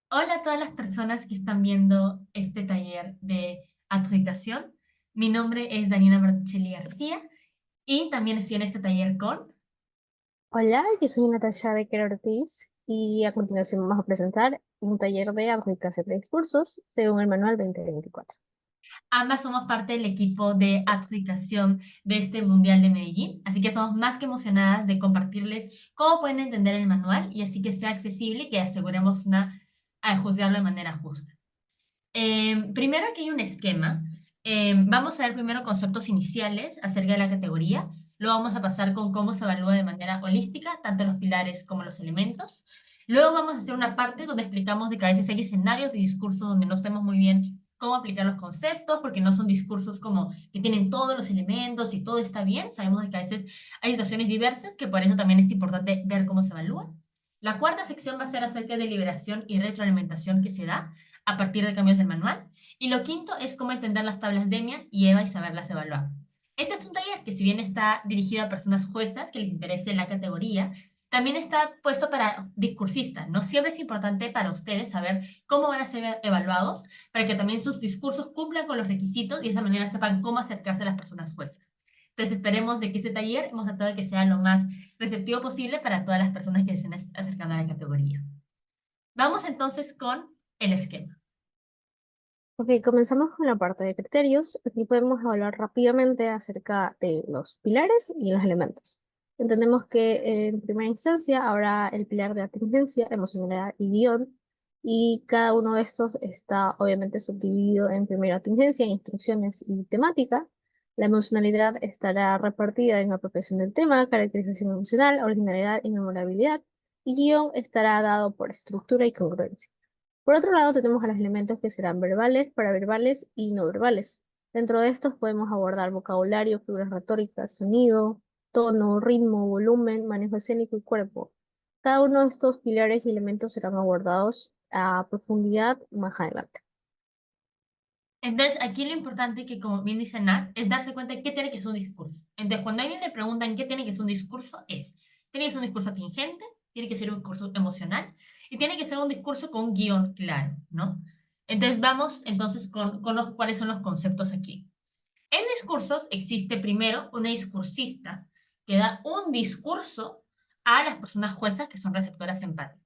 Hola a todas las personas que están viendo este taller de adjudicación. Mi nombre es Daniela Martuchelli García y también estoy en este taller con... Hola, yo soy Natasha Becker Ortiz y a continuación vamos a presentar un taller de adjudicación de discursos según el manual 2024. Ambas somos parte del equipo de adjudicación de este Mundial de Medellín, así que estamos más que emocionadas de compartirles cómo pueden entender el manual y así que sea accesible y que aseguremos a juzgarlo de manera justa. Primero aquí hay un esquema. Vamos a ver primero conceptos iniciales acerca de la categoría. Luego vamos a pasar con cómo se evalúa de manera holística, tanto los pilares como los elementos. Luego vamos a hacer una parte donde explicamos de que a veces hay escenarios de discursos donde no sabemos muy bien cómo aplicar los conceptos, porque no son discursos como que tienen todos los elementos y todo está bien. Sabemos de que a veces hay situaciones diversas, que por eso también es importante ver cómo se evalúa. La cuarta sección va a ser acerca de liberación y retroalimentación que se da a partir de cambios del manual. Y lo quinto es cómo entender las tablas Demian y EVA y saberlas evaluar. Este es un taller que si bien está dirigido a personas juezas que les interese la categoría, también está puesto para discursistas, ¿no? Siempre es importante para ustedes saber cómo van a ser evaluados para que también sus discursos cumplan con los requisitos y de esa manera sepan cómo acercarse a las personas juezas. Entonces esperemos de que este taller hemos tratado de que sea lo más receptivo posible para todas las personas que se estén acercando a la categoría. Vamos entonces con el esquema. Ok, comenzamos con la parte de criterios. Aquí podemos hablar rápidamente acerca de los pilares y los elementos. Entendemos que en primera instancia habrá el pilar de atingencia, emocionalidad y guión, y cada uno de estos está obviamente subdividido en primera atingencia, instrucciones y temática. La emocionalidad estará repartida en apropiación del tema, caracterización emocional, originalidad y memorabilidad, y guión estará dado por estructura y congruencia. Por otro lado, tenemos a los elementos que serán verbales, paraverbales y no verbales. Dentro de estos podemos abordar vocabulario, figuras retóricas, sonido, tono, ritmo, volumen, manejo escénico y cuerpo. Cada uno de estos pilares y elementos serán abordados a profundidad más adelante. Entonces, aquí lo importante que, como bien dice Nat, es darse cuenta de qué tiene que ser un discurso. Entonces, cuando a alguien le preguntan qué tiene que ser un discurso, tiene que ser un discurso atingente, tiene que ser un discurso emocional y tiene que ser un discurso con un guión claro, ¿no? Entonces, vamos entonces con cuáles son los conceptos aquí. En discursos existe primero una discursista que da un discurso a las personas juezas que son receptoras empáticas.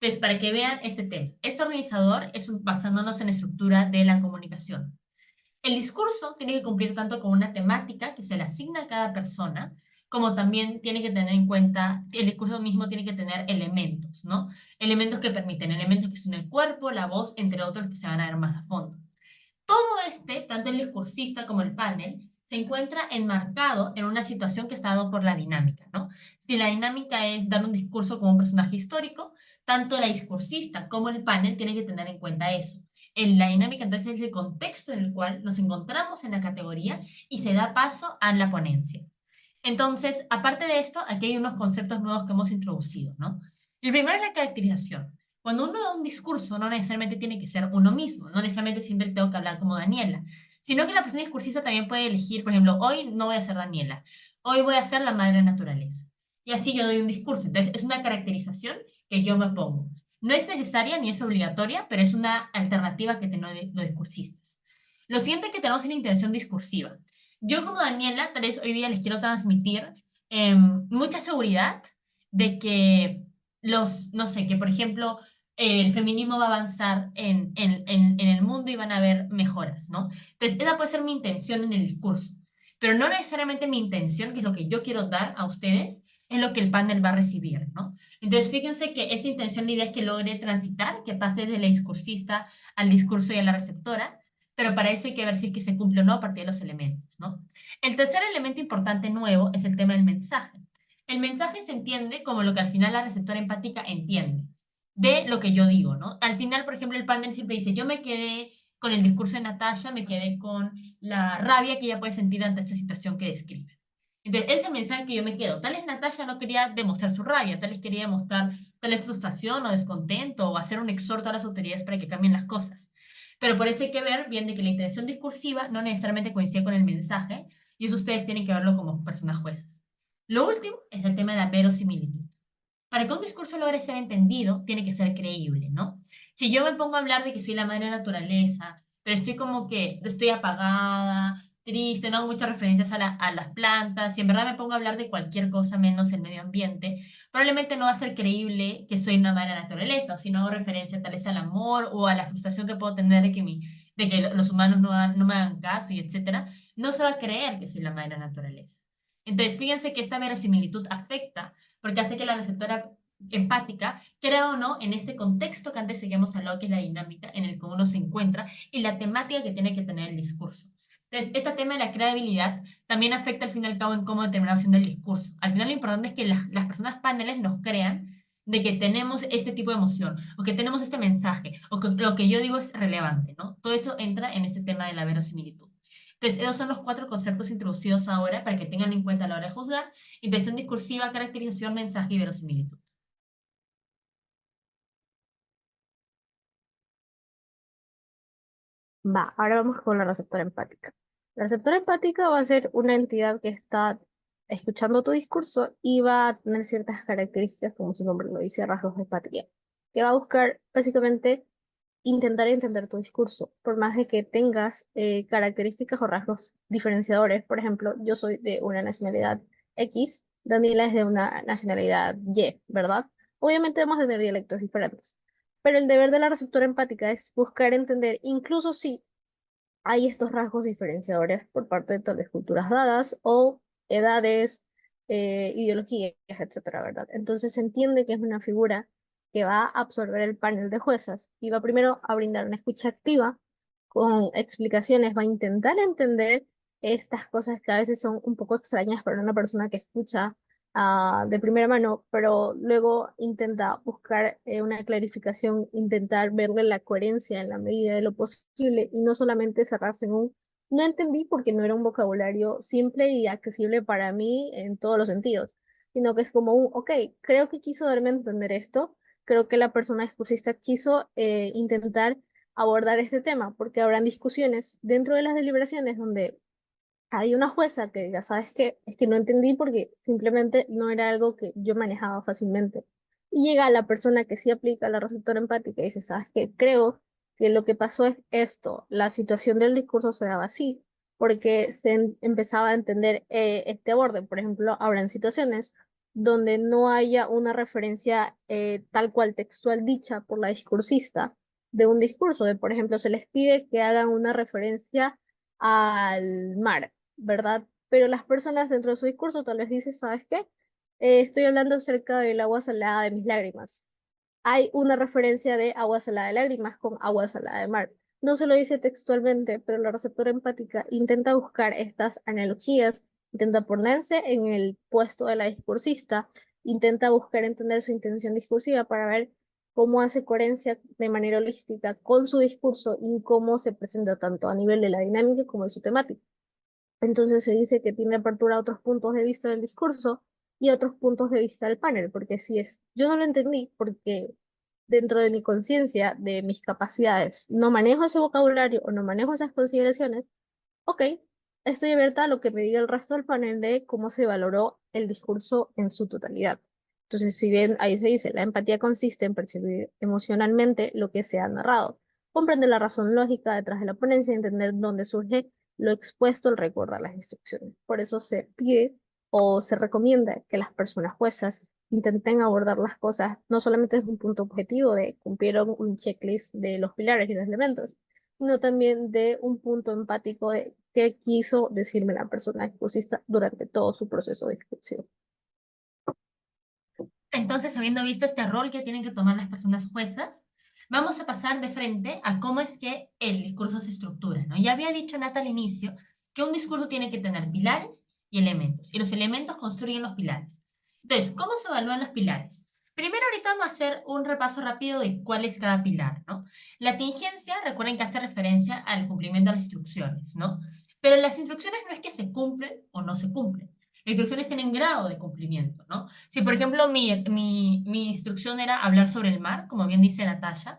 Entonces, para que vean este tema, este organizador es basándonos en la estructura de la comunicación. El discurso tiene que cumplir tanto con una temática que se le asigna a cada persona, como también tiene que tener en cuenta, el discurso mismo tiene que tener elementos, ¿no? Elementos que permiten, elementos que son el cuerpo, la voz, entre otros que se van a ver más a fondo. Todo este, tanto el discursista como el panel, se encuentra enmarcado en una situación que está dado por la dinámica, ¿no? Si la dinámica es dar un discurso como un personaje histórico, tanto la discursista como el panel tienen que tener en cuenta eso. En la dinámica, entonces, es el contexto en el cual nos encontramos en la categoría y se da paso a la ponencia. Entonces, aparte de esto, aquí hay unos conceptos nuevos que hemos introducido, ¿no? El primero es la caracterización. Cuando uno da un discurso, no necesariamente tiene que ser uno mismo, no necesariamente siempre tengo que hablar como Daniela, sino que la persona discursista también puede elegir, por ejemplo, hoy no voy a ser Daniela, hoy voy a ser la madre naturaleza. Y así yo doy un discurso. Entonces, es una caracterización que yo me pongo. No es necesaria ni es obligatoria, pero es una alternativa que tienen los discursistas. Lo siguiente es que tenemos una intención discursiva. Yo como Daniela, tal vez hoy día les quiero transmitir mucha seguridad de que no sé, que por ejemplo el feminismo va a avanzar en el mundo y van a haber mejoras, ¿no? Entonces, esa puede ser mi intención en el discurso, pero no necesariamente mi intención, que es lo que yo quiero dar a ustedes, es lo que el panel va a recibir, ¿no? Entonces, fíjense que esta intención, la idea es que logre transitar, que pase de la discursista al discurso y a la receptora, pero para eso hay que ver si es que se cumple o no a partir de los elementos, ¿no? El tercer elemento importante nuevo es el tema del mensaje. El mensaje se entiende como lo que al final la receptora empática entiende de lo que yo digo, ¿no? Al final, por ejemplo, el panel siempre dice, yo me quedé con el discurso de Natasha, me quedé con la rabia que ella puede sentir ante esta situación que describe. Entonces, ese mensaje que yo me quedo, tal vez Natasha no quería demostrar su rabia, tal vez quería demostrar tal vez frustración o descontento o hacer un exhorto a las autoridades para que cambien las cosas. Pero por eso hay que ver bien de que la intención discursiva no necesariamente coincide con el mensaje y eso ustedes tienen que verlo como personas jueces. Lo último es el tema de la verosimilitud. Para que un discurso logre ser entendido, tiene que ser creíble, ¿no? si yo me pongo a hablar de que soy la madre naturaleza, pero estoy como que estoy apagada, triste, no hago muchas referencias a las plantas, si en verdad me pongo a hablar de cualquier cosa menos el medio ambiente, probablemente no va a ser creíble que soy una madre naturaleza, o si no hago referencia tal vez al amor o a la frustración que puedo tener de que los humanos no me hagan caso y etcétera, no se va a creer que soy la madre naturaleza. Entonces, fíjense que esta verosimilitud afecta porque hace que la receptora empática, crea o no, en este contexto que antes seguíamos hablado, que es la dinámica en el que uno se encuentra y la temática que tiene que tener el discurso. Entonces, este tema de la creabilidad también afecta al fin y al cabo en cómo determinamos haciendo el discurso. Al final lo importante es que las personas paneles nos crean de que tenemos este tipo de emoción, o que tenemos este mensaje, o que lo que yo digo es relevante, ¿no? Todo eso entra en este tema de la verosimilitud. Entonces, esos son los 4 conceptos introducidos ahora para que tengan en cuenta a la hora de juzgar: intención discursiva, caracterización, mensaje y verosimilitud. Va, ahora vamos con la receptora empática. La receptora empática va a ser una entidad que está escuchando tu discurso y va a tener ciertas características, como su nombre lo dice, rasgos de empatía, que va a buscar básicamente intentar entender tu discurso, por más de que tengas características o rasgos diferenciadores. Por ejemplo, yo soy de una nacionalidad X, Daniela es de una nacionalidad Y, ¿verdad? Obviamente vamos a tener dialectos diferentes, pero el deber de la receptora empática es buscar entender, incluso si hay estos rasgos diferenciadores por parte de todas las culturas dadas o edades, ideologías, etcétera, ¿verdad? Entonces se entiende que es una figura que va a absorber el panel de juezas y va primero a brindar una escucha activa con explicaciones, va a intentar entender estas cosas que a veces son un poco extrañas para una persona que escucha de primera mano, pero luego intenta buscar una clarificación, intentar verle la coherencia en la medida de lo posible y no solamente cerrarse en un no entendí porque no era un vocabulario simple y accesible para mí en todos los sentidos, sino que es como un, ok, creo que quiso darme a entender esto, creo que la persona discursista quiso intentar abordar este tema, porque habrán discusiones dentro de las deliberaciones donde hay una jueza que diga, ¿sabes qué? Es que no entendí porque simplemente no era algo que yo manejaba fácilmente. Y llega la persona que sí aplica la receptora empática y dice, ¿sabes qué? Creo que lo que pasó es esto, la situación del discurso se daba así, porque empezaba a entender este orden. Por ejemplo, habrán situaciones donde no haya una referencia tal cual textual dicha por la discursista de un discurso, de por ejemplo, se les pide que hagan una referencia al mar, ¿verdad? Pero las personas dentro de su discurso tal vez dicen, ¿sabes qué? Estoy hablando acerca del agua salada de mis lágrimas. Hay una referencia de agua salada de lágrimas con agua salada de mar. No se lo dice textualmente, pero la receptora empática intenta buscar estas analogías, intenta ponerse en el puesto de la discursista, intenta buscar entender su intención discursiva para ver cómo hace coherencia de manera holística con su discurso y cómo se presenta tanto a nivel de la dinámica como de su temática. Entonces se dice que tiene apertura a otros puntos de vista del discurso y a otros puntos de vista del panel, porque si es, yo no lo entendí porque dentro de mi conciencia, de mis capacidades, no manejo ese vocabulario o no manejo esas consideraciones, ok, estoy abierta a lo que me diga el resto del panel de cómo se valoró el discurso en su totalidad. Entonces, si bien ahí se dice, la empatía consiste en percibir emocionalmente lo que se ha narrado, comprender la razón lógica detrás de la ponencia y entender dónde surge lo expuesto al recordar las instrucciones. Por eso se pide o se recomienda que las personas juezas intenten abordar las cosas no solamente desde un punto objetivo de cumplieron un checklist de los pilares y los elementos, sino también de un punto empático de qué quiso decirme la persona discursista durante todo su proceso discursivo. Entonces, habiendo visto este rol que tienen que tomar las personas juezas, vamos a pasar de frente a cómo es que el discurso se estructura, ¿no? Ya había dicho Nata al inicio que un discurso tiene que tener pilares y elementos, y los elementos construyen los pilares. Entonces, ¿cómo se evalúan los pilares? Primero, ahorita vamos a hacer un repaso rápido de cuál es cada pilar, ¿no? La tingencia, recuerden que hace referencia al cumplimiento de las instrucciones, ¿no? Pero las instrucciones no es que se cumplen o no se cumplen. Las instrucciones tienen grado de cumplimiento, ¿no? Si, por ejemplo, mi instrucción era hablar sobre el mar, como bien dice Natasha,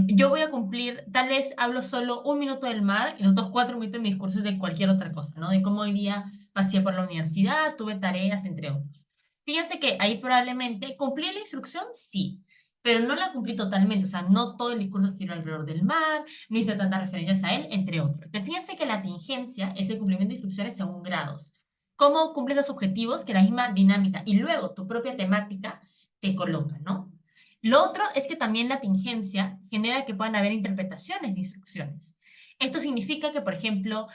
yo voy a cumplir, tal vez hablo solo 1 minuto del mar y los otros 4 minutos de mi discurso es de cualquier otra cosa, ¿no? De cómo hoy día pasé por la universidad, tuve tareas, entre otros. Fíjense que ahí probablemente cumplir la instrucción, sí, pero no la cumplí totalmente, o sea, no todo el discurso giró alrededor del mar, no hice tantas referencias a él, entre otros. Entonces, fíjense que la tingencia es el cumplimiento de instrucciones según grados. Cómo cumples los objetivos que la misma dinámica y luego tu propia temática te coloca, ¿no? Lo otro es que también la tingencia genera que puedan haber interpretaciones de instrucciones. Esto significa que, por ejemplo,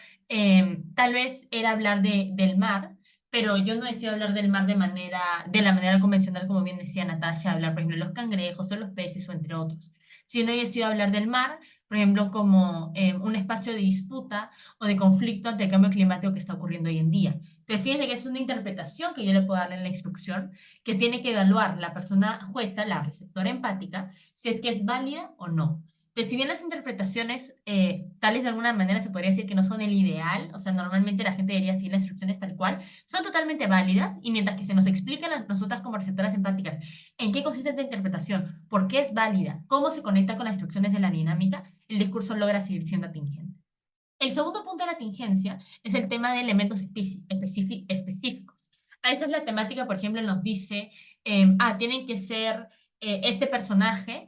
tal vez era hablar del mar, pero yo no decido hablar del mar de la manera convencional, como bien decía Natasha, hablar, por ejemplo, de los cangrejos o los peces o entre otros. Si no, yo decido hablar del mar, por ejemplo, como un espacio de disputa o de conflicto ante el cambio climático que está ocurriendo hoy en día. Entonces, fíjense que es una interpretación que yo le puedo darle en la instrucción, que tiene que evaluar la persona jueza, la receptora empática, si es que es válida o no. Entonces, si bien las interpretaciones, tales de alguna manera se podría decir que no son el ideal, o sea, normalmente la gente debería seguir las instrucciones tal cual, son totalmente válidas y mientras que se nos explican a nosotras como receptoras empáticas en qué consiste esta interpretación, por qué es válida, cómo se conecta con las instrucciones de la dinámica, el discurso logra seguir siendo atingente. El segundo punto de la tingencia es el tema de elementos específicos. A veces la temática, por ejemplo, nos dice, tienen que ser este personaje,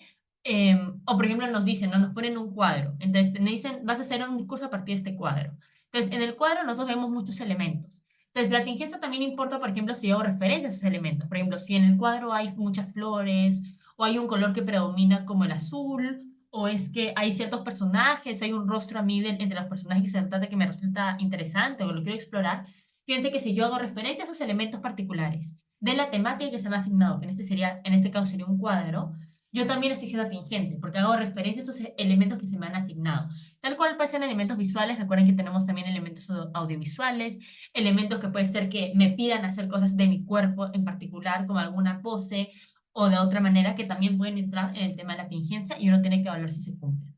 o por ejemplo nos dicen, ¿no? Nos ponen un cuadro. Entonces nos dicen, vas a hacer un discurso a partir de este cuadro. Entonces, en el cuadro nosotros vemos muchos elementos. Entonces, la tingencia también importa, por ejemplo, si hago referencia a esos elementos. Por ejemplo, si en el cuadro hay muchas flores, o hay un color que predomina como el azul, o es que hay ciertos personajes, hay un rostro a mí entre los personajes que se trata que me resulta interesante o lo quiero explorar. Fíjense que si yo hago referencia a esos elementos particulares de la temática que se me ha asignado, que en este caso sería un cuadro, yo también estoy siendo atingente, porque hago referencia a esos elementos que se me han asignado. Tal cual pasan elementos visuales, recuerden que tenemos también elementos audiovisuales, elementos que puede ser que me pidan hacer cosas de mi cuerpo en particular, como alguna pose, o de otra manera que también pueden entrar en el tema de la tingencia y uno tiene que evaluar si se cumple.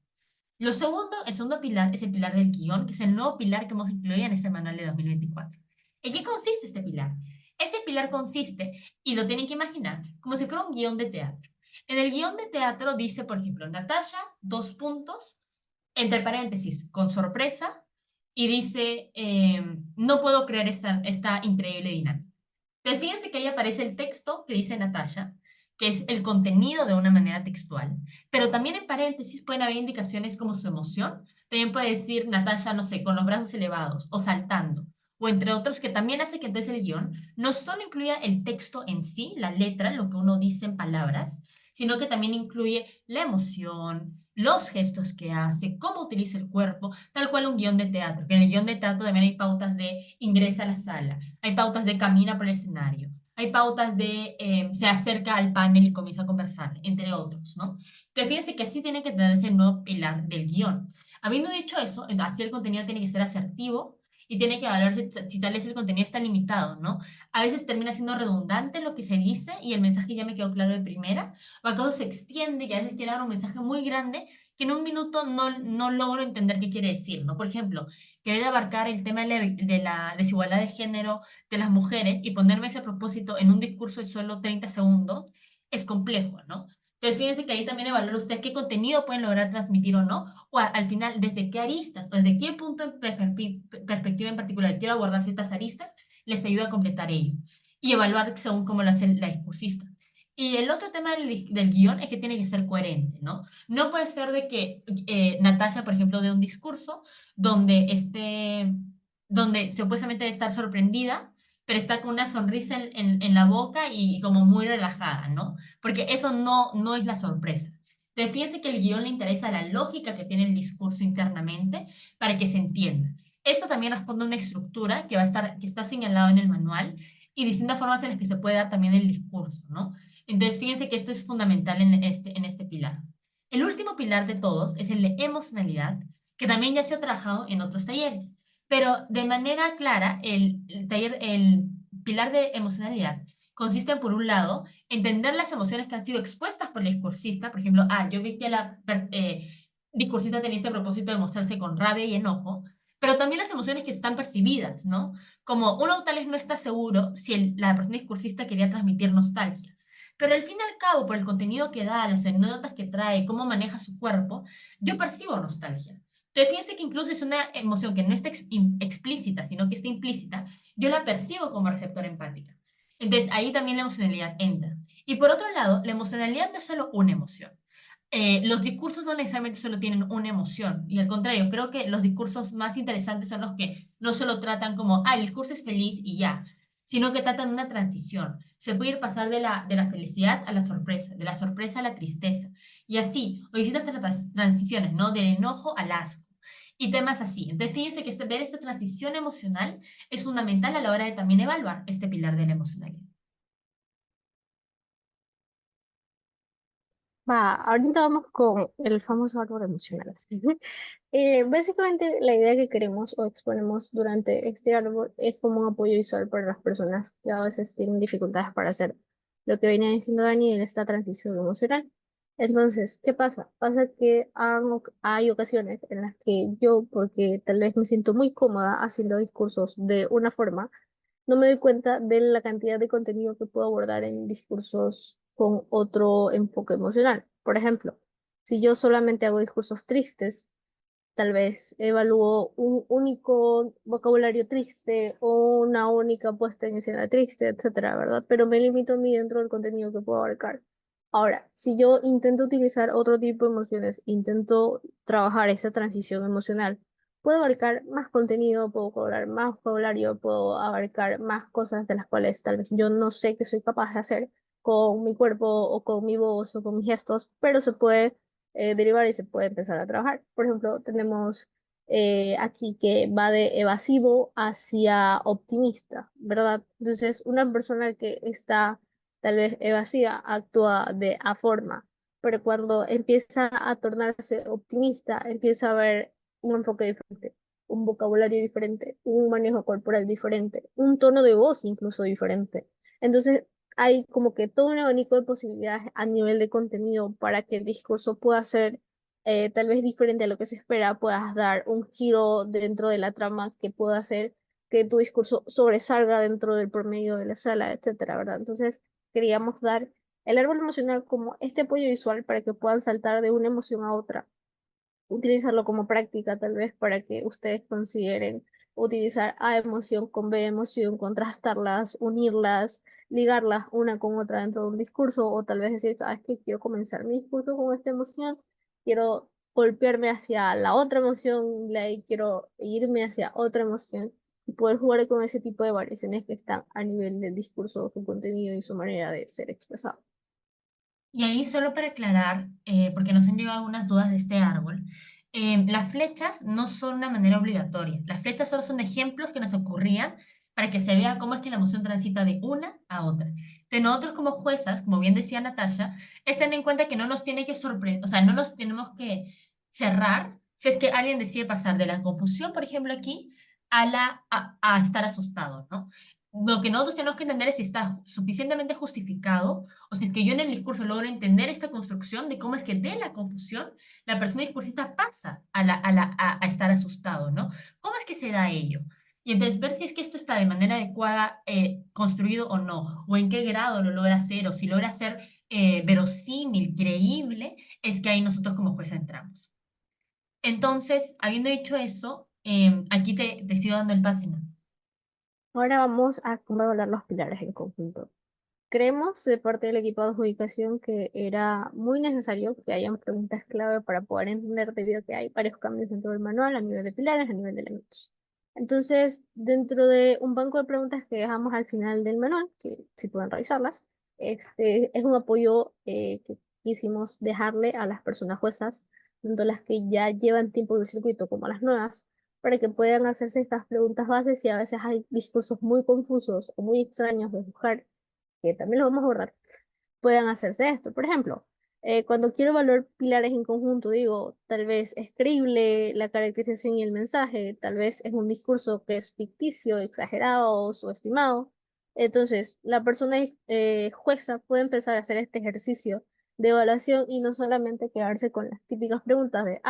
El segundo pilar es el pilar del guión, que es el nuevo pilar que hemos incluido en este manual de 2024. ¿En qué consiste este pilar? Este pilar consiste, y lo tienen que imaginar, como si fuera un guión de teatro. En el guión de teatro dice, por ejemplo, Natasha, dos puntos, entre paréntesis, con sorpresa, y dice, no puedo creer esta increíble dinámica. Entonces, fíjense que ahí aparece el texto que dice Natasha, que es el contenido de una manera textual, pero también en paréntesis pueden haber indicaciones como su emoción. También puede decir Natasha, no sé, con los brazos elevados o saltando, o entre otros, que también hace que entonces el guión no solo incluya el texto en sí, la letra, lo que uno dice en palabras, sino que también incluye la emoción, los gestos que hace, cómo utiliza el cuerpo, tal cual un guión de teatro, que en el guión de teatro también hay pautas de ingresa a la sala, hay pautas de camina por el escenario, hay pautas de se acerca al panel y comienza a conversar, entre otros, ¿no? Entonces, fíjense que así tiene que tener ese nuevo pilar del guión. Habiendo dicho eso, así el contenido tiene que ser asertivo y tiene que evaluarse si tal vez el contenido está limitado, ¿no? A veces termina siendo redundante lo que se dice y el mensaje ya me quedó claro de primera, o acaso se extiende y a veces quiere dar un mensaje muy grande que en un minuto no logro entender qué quiere decir, ¿no? Por ejemplo, querer abarcar el tema de la desigualdad de género de las mujeres y ponerme ese propósito en un discurso de solo 30 segundos es complejo, ¿no? Entonces, fíjense que ahí también evalúa usted qué contenido pueden lograr transmitir o no, o al final, desde qué aristas, o desde qué punto de perspectiva en particular quiero abordar ciertas aristas, les ayuda a completar ello. Y evaluar según cómo lo hace la discursista. Y el otro tema del guión es que tiene que ser coherente, ¿no? No puede ser de que Natasha, por ejemplo, dé un discurso donde donde supuestamente debe estar sorprendida, pero está con una sonrisa en la boca y como muy relajada, ¿no? Porque eso no es la sorpresa. Entonces, fíjense que el guión le interesa la lógica que tiene el discurso internamente para que se entienda. Esto también responde a una estructura que está señalado en el manual y distintas formas en las que se puede dar también el discurso, ¿no? Entonces, fíjense que esto es fundamental en este pilar. El último pilar de todos es el de emocionalidad, que también ya se ha trabajado en otros talleres, pero de manera clara, el pilar de emocionalidad consiste en, por un lado, entender las emociones que han sido expuestas por el discursista. Por ejemplo, yo vi que la discursista tenía este propósito de mostrarse con rabia y enojo, pero también las emociones que están percibidas, ¿no? Como uno tal vez no está seguro si la persona discursista quería transmitir nostalgia. Pero al fin y al cabo, por el contenido que da, las anécdotas que trae, cómo maneja su cuerpo, yo percibo nostalgia. Entonces, fíjense que incluso es una emoción que no está explícita, sino que está implícita, yo la percibo como receptor empática. Entonces, ahí también la emocionalidad entra. Y por otro lado, la emocionalidad no es solo una emoción. Los discursos no necesariamente solo tienen una emoción, y al contrario, creo que los discursos más interesantes son los que no solo tratan como, el discurso es feliz y ya, sino que tratan una transición. Se puede ir pasar de la felicidad a la sorpresa, de la sorpresa a la tristeza, y así, o distintas transiciones, ¿no? Del enojo al asco, y temas así. Entonces, fíjense que ver esta transición emocional es fundamental a la hora de también evaluar este pilar de la emocionalidad. Va, ahorita vamos con el famoso árbol emocional. Básicamente la idea que queremos o exponemos durante este árbol es como un apoyo visual para las personas que a veces tienen dificultades para hacer lo que viene diciendo Dani en esta transición emocional. Entonces, ¿qué pasa? Pasa que hay ocasiones en las que yo, porque tal vez me siento muy cómoda haciendo discursos de una forma, no me doy cuenta de la cantidad de contenido que puedo abordar en discursos con otro enfoque emocional. Por ejemplo, si yo solamente hago discursos tristes, tal vez evalúo un único vocabulario triste o una única puesta en escena triste, etcétera, ¿verdad? Pero me limito a mí dentro del contenido que puedo abarcar. Ahora, si yo intento utilizar otro tipo de emociones, intento trabajar esa transición emocional, puedo abarcar más contenido, puedo cobrar más vocabulario, puedo abarcar más cosas de las cuales tal vez yo no sé que soy capaz de hacer con mi cuerpo o con mi voz o con mis gestos, pero se puede derivar y se puede empezar a trabajar. Por ejemplo, tenemos aquí que va de evasivo hacia optimista, ¿verdad? Entonces, una persona que está tal vez evasiva actúa de a forma, pero cuando empieza a tornarse optimista, empieza a ver un enfoque diferente, un vocabulario diferente, un manejo corporal diferente, un tono de voz incluso diferente. Entonces, hay como que todo un abanico de posibilidades a nivel de contenido para que el discurso pueda ser tal vez diferente a lo que se espera, puedas dar un giro dentro de la trama que pueda hacer que tu discurso sobresalga dentro del promedio de la sala, etcétera, ¿verdad? Entonces, queríamos dar el árbol emocional como este apoyo visual para que puedan saltar de una emoción a otra, utilizarlo como práctica tal vez para que ustedes consideren utilizar A emoción con B emoción, contrastarlas, unirlas, ligarlas una con otra dentro de un discurso, o tal vez decir, ¿sabes qué? Quiero comenzar mi discurso con esta emoción, quiero golpearme hacia la otra emoción, quiero irme hacia otra emoción, y poder jugar con ese tipo de variaciones que están a nivel del discurso, su contenido y su manera de ser expresado. Y ahí solo para aclarar, porque nos han llegado algunas dudas de este árbol, las flechas no son una manera obligatoria. Las flechas solo son ejemplos que nos ocurrían para que se vea cómo es que la emoción transita de una a otra. Entonces nosotros como juezas, como bien decía Natasha, es tener en cuenta que no nos tiene que sorprender, o sea, no nos tenemos que cerrar si es que alguien decide pasar de la confusión, por ejemplo, aquí, a estar asustado, ¿no? Lo que nosotros tenemos que entender es si está suficientemente justificado o sea, que yo en el discurso logro entender esta construcción de cómo es que de la confusión la persona discursista pasa a estar asustado, ¿no? ¿Cómo es que se da ello? Y entonces ver si es que esto está de manera adecuada construido o no, o en qué grado lo logra hacer, o si logra ser verosímil, creíble, es que ahí nosotros como jueza entramos. Entonces, habiendo dicho eso, aquí te sigo dando el pase, ¿no? Ahora vamos a cómo evaluar los pilares en conjunto. Creemos de parte del equipo de adjudicación que era muy necesario que hayan preguntas clave para poder entender debido a que hay varios cambios dentro del manual a nivel de pilares, a nivel de elementos. Entonces, dentro de un banco de preguntas que dejamos al final del manual, que si pueden revisarlas, este es un apoyo que quisimos dejarle a las personas juezas, tanto las que ya llevan tiempo en el circuito como a las nuevas, para que puedan hacerse estas preguntas bases si a veces hay discursos muy confusos o muy extraños de buscar que también lo vamos a abordar, puedan hacerse esto. Por ejemplo, cuando quiero evaluar pilares en conjunto, digo, tal vez es creíble la caracterización y el mensaje, tal vez es un discurso que es ficticio, exagerado o subestimado. Entonces, la persona jueza puede empezar a hacer este ejercicio de evaluación y no solamente quedarse con las típicas preguntas de,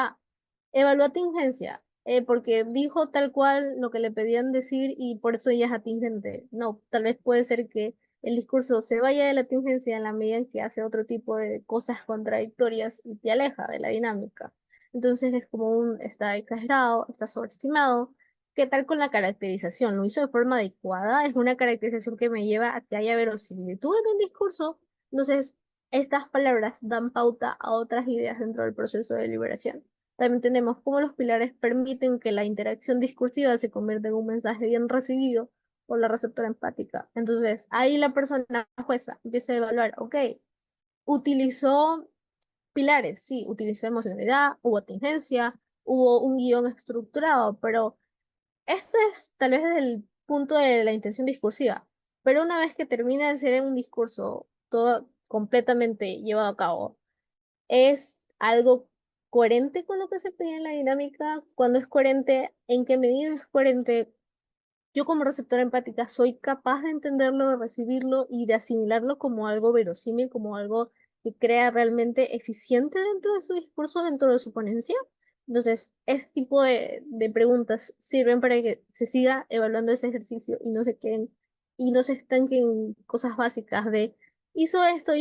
evaluó tingencia, porque dijo tal cual lo que le pedían decir y por eso ella es atingente. No, tal vez puede ser que el discurso se vaya de la tingencia en la medida en que hace otro tipo de cosas contradictorias y te aleja de la dinámica. Entonces es como está exagerado, está sobreestimado. ¿Qué tal con la caracterización? ¿Lo hizo de forma adecuada? Es una caracterización que me lleva a que haya verosimilitud en el discurso. Entonces, estas palabras dan pauta a otras ideas dentro del proceso de deliberación. También tenemos cómo los pilares permiten que la interacción discursiva se convierta en un mensaje bien recibido por la receptora empática. Entonces, ahí la persona jueza empieza a evaluar, ok, utilizó pilares, sí, utilizó emocionalidad, hubo contingencia, hubo un guión estructurado, pero esto es tal vez desde el punto de la intención discursiva, pero una vez que termina de ser un discurso todo completamente llevado a cabo, ¿es algo coherente con lo que se pide en la dinámica? Cuando es coherente, ¿en qué medida es coherente? Yo como receptora empática soy capaz de entenderlo, de recibirlo y de asimilarlo como algo verosímil, como algo que crea realmente eficiente dentro de su discurso, dentro de su ponencia. Entonces, este tipo de preguntas sirven para que se siga evaluando ese ejercicio y no se queden y no se estanquen en cosas básicas de hizo esto,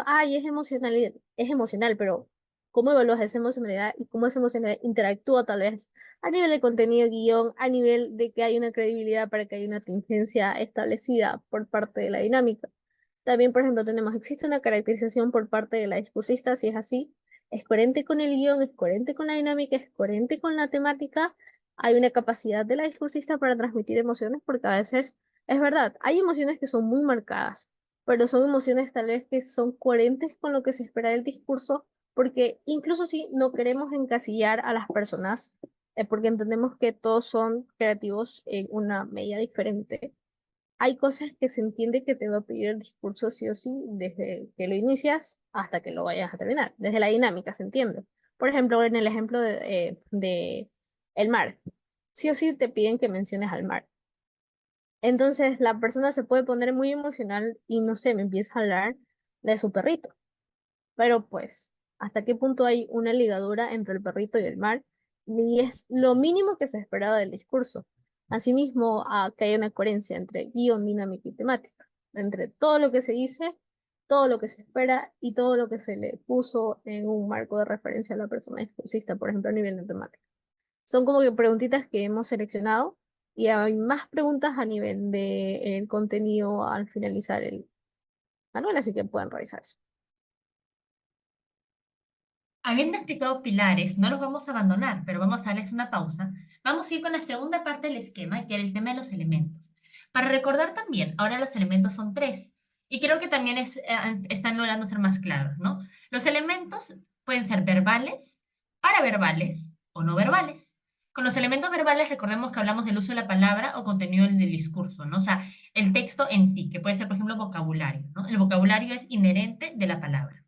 ay, es emocional, pero ¿cómo evalúas esa emocionalidad y cómo esa emocionalidad interactúa tal vez a nivel de contenido, guión, a nivel de que hay una credibilidad para que haya una tingencia establecida por parte de la dinámica? También, por ejemplo, tenemos, existe una caracterización por parte de la discursista, si es así, es coherente con el guión, es coherente con la dinámica, es coherente con la temática, hay una capacidad de la discursista para transmitir emociones, porque a veces, es verdad, hay emociones que son muy marcadas, pero son emociones tal vez que son coherentes con lo que se espera del discurso, porque incluso si no queremos encasillar a las personas, porque entendemos que todos son creativos en una medida diferente, hay cosas que se entiende que te va a pedir el discurso sí o sí desde que lo inicias hasta que lo vayas a terminar. Desde la dinámica se entiende. Por ejemplo, en el ejemplo de el mar. Sí o sí te piden que menciones al mar. Entonces la persona se puede poner muy emocional y no sé, me empieza a hablar de su perrito. Pero pues, ¿hasta qué punto hay una ligadura entre el perrito y el mar? Y es lo mínimo que se esperaba del discurso. Asimismo, que haya una coherencia entre guión, dinámica y temática, entre todo lo que se dice, todo lo que se espera y todo lo que se le puso en un marco de referencia a la persona discursista, por ejemplo, a nivel de temática. Son como que preguntitas que hemos seleccionado y hay más preguntas a nivel de contenido al finalizar el manual, así que pueden revisarse. Habiendo explicado pilares, no los vamos a abandonar, pero vamos a darles una pausa. Vamos a ir con la segunda parte del esquema, que era el tema de los elementos. Para recordar también, ahora los elementos son tres, y creo que también están logrando ser más claros, ¿no? Los elementos pueden ser verbales, paraverbales o no verbales. Con los elementos verbales, recordemos que hablamos del uso de la palabra o contenido del discurso, ¿no? O sea, el texto en sí, que puede ser, por ejemplo, vocabulario, ¿no? El vocabulario es inherente de la palabra.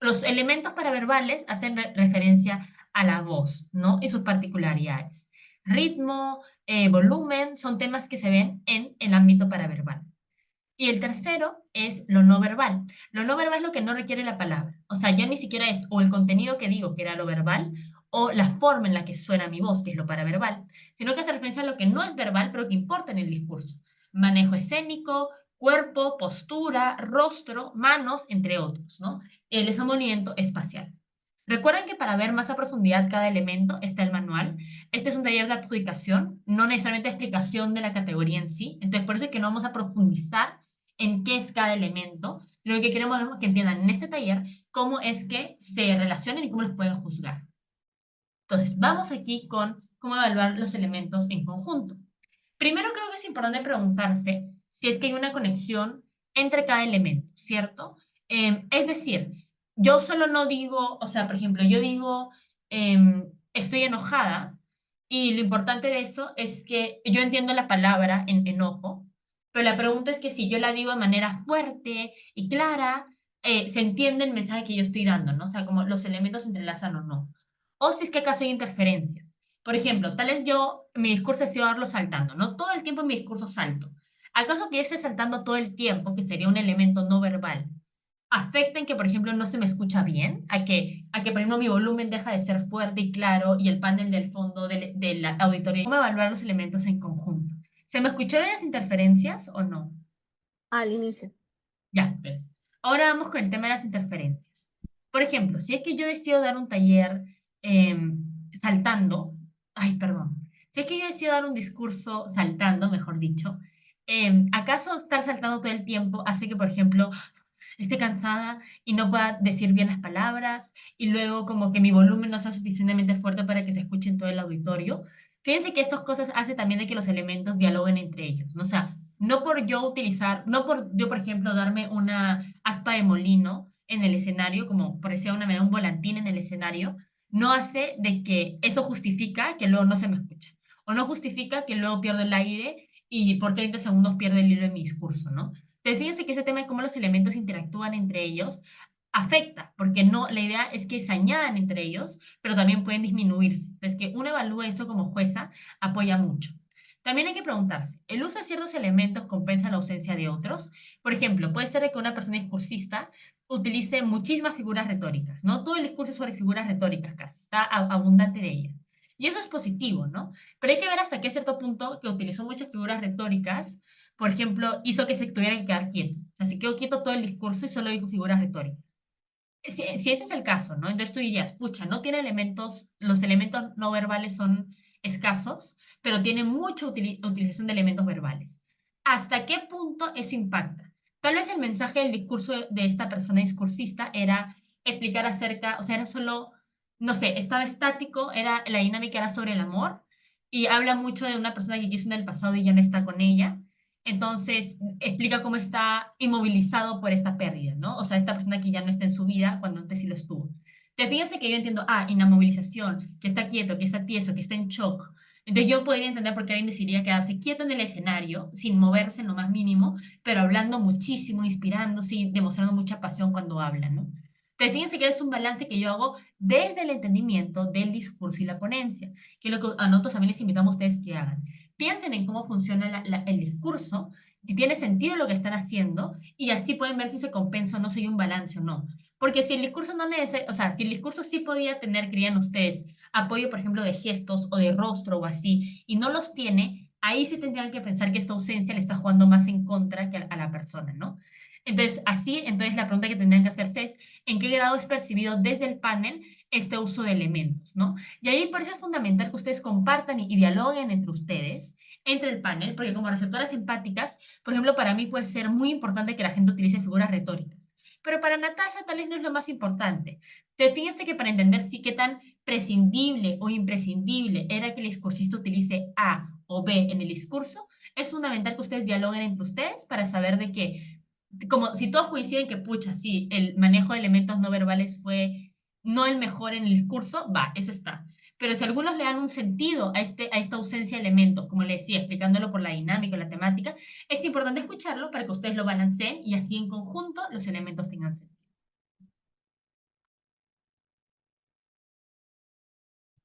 Los elementos paraverbales hacen referencia a la voz, ¿no? Y sus particularidades. Ritmo, volumen, son temas que se ven en el ámbito paraverbal. Y el tercero es lo no verbal. Lo no verbal es lo que no requiere la palabra. O sea, ya ni siquiera es o el contenido que digo, que era lo verbal, o la forma en la que suena mi voz, que es lo paraverbal, sino que hace referencia a lo que no es verbal, pero que importa en el discurso. Manejo escénico, cuerpo, postura, rostro, manos, entre otros, ¿no? Es un movimiento espacial. Recuerden que para ver más a profundidad cada elemento está el manual. Este es un taller de adjudicación, no necesariamente explicación de la categoría en sí. Entonces, por eso es que no vamos a profundizar en qué es cada elemento. Lo que queremos es que entiendan en este taller cómo es que se relacionan y cómo los pueden juzgar. Entonces, vamos aquí con cómo evaluar los elementos en conjunto. Primero creo que es importante preguntarse si es que hay una conexión entre cada elemento, ¿cierto? Es decir, yo solo no digo, o sea, por ejemplo, yo digo, estoy enojada y lo importante de eso es que yo entiendo la palabra en enojo, pero la pregunta es que si yo la digo de manera fuerte y clara, se entiende el mensaje que yo estoy dando, ¿no? O sea, como los elementos se entrelazan o no. O si es que acaso hay interferencias. Por ejemplo, tal vez yo, mi discurso estoy darlo saltando, ¿no? Todo el tiempo en mi discurso salto. ¿Acaso que yo esté saltando todo el tiempo, que sería un elemento no verbal, afecta en que, por ejemplo, no se me escucha bien? A que, por ejemplo, mi volumen deja de ser fuerte y claro y el panel del fondo de la auditoría. ¿Cómo evaluar los elementos en conjunto? ¿Se me escucharon las interferencias o no? Al inicio. Ya, entonces, ahora vamos con el tema de las interferencias. Por ejemplo, si es que yo decido dar un taller saltando, ay, perdón, si es que yo decido dar un discurso saltando, mejor dicho, ¿acaso estar saltando todo el tiempo hace que, por ejemplo, esté cansada y no pueda decir bien las palabras, y luego como que mi volumen no sea suficientemente fuerte para que se escuche en todo el auditorio. Fíjense que estas cosas hacen también de que los elementos dialoguen entre ellos, ¿no? O sea, no por yo utilizar, no por yo, por ejemplo, darme una aspa de molino en el escenario, como por decir una manera, un volantín en el escenario, no hace de que eso justifica que luego no se me escucha, o no justifica que luego pierdo el aire y por 30 segundos pierdo el hilo de mi discurso, ¿no? Entonces, fíjense que este tema de cómo los elementos interactúan entre ellos afecta, porque no, la idea es que se añadan entre ellos, pero también pueden disminuirse. Es que uno evalúa eso como jueza, apoya mucho. También hay que preguntarse, ¿el uso de ciertos elementos compensa la ausencia de otros? Por ejemplo, puede ser que una persona discursista utilice muchísimas figuras retóricas, ¿no? Todo el discurso es sobre figuras retóricas casi, está abundante de ellas. Y eso es positivo, ¿no? Pero hay que ver hasta qué cierto punto que utilizó muchas figuras retóricas, por ejemplo, hizo que se tuviera que quedar quieto. O sea, se quedó quieto todo el discurso y solo dijo figuras retóricas. Si ese es el caso, ¿no? Entonces tú dirías, pucha, no tiene elementos, los elementos no verbales son escasos, pero tiene mucha utilización de elementos verbales. ¿Hasta qué punto eso impacta? Tal vez el mensaje del discurso de esta persona discursista era explicar acerca, o sea, era solo, no sé, estaba estático, era, la dinámica era sobre el amor y habla mucho de una persona que quiso en el pasado y ya no está con ella. Entonces, explica cómo está inmovilizado por esta pérdida, ¿no? O sea, esta persona que ya no está en su vida cuando antes sí lo estuvo. Te fíjense que yo entiendo, inamovilización, que está quieto, que está tieso, que está en shock. Entonces yo podría entender por qué alguien decidiría quedarse quieto en el escenario, sin moverse en lo más mínimo, pero hablando muchísimo, inspirándose y demostrando mucha pasión cuando habla, ¿no? Te fíjense que es un balance que yo hago desde el entendimiento del discurso y la ponencia, que es lo que a nosotros también les invitamos a ustedes que hagan. Piensen en cómo funciona el discurso, si tiene sentido lo que están haciendo, y así pueden ver si se compensa o no, si hay un balance o no. Porque si el discurso no necesita, o sea, si el discurso sí podía tener, creían ustedes, apoyo, por ejemplo, de gestos o de rostro o así, y no los tiene, ahí sí tendrían que pensar que esta ausencia le está jugando más en contra que a la persona, ¿no? Entonces, así, entonces la pregunta que tendrían que hacerse es, ¿en qué grado es percibido desde el panel este uso de elementos, ¿no? Y ahí por eso es fundamental que ustedes compartan y dialoguen entre ustedes, entre el panel, porque como receptoras empáticas, por ejemplo, para mí puede ser muy importante que la gente utilice figuras retóricas. Pero para Natasha tal vez no es lo más importante. Entonces, fíjense que para entender si qué tan prescindible o imprescindible era que el discursista utilice A o B en el discurso, es fundamental que ustedes dialoguen entre ustedes para saber de que, como si todos coinciden que, pucha, sí, el manejo de elementos no verbales fue no el mejor en el discurso, va, eso está. Pero si algunos le dan un sentido a esta ausencia de elementos, como le decía, explicándolo por la dinámica, la temática, es importante escucharlo para que ustedes lo balanceen y así en conjunto los elementos tengan sentido.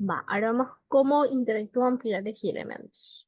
Va, ahora vamos cómo interactúan pilares y elementos.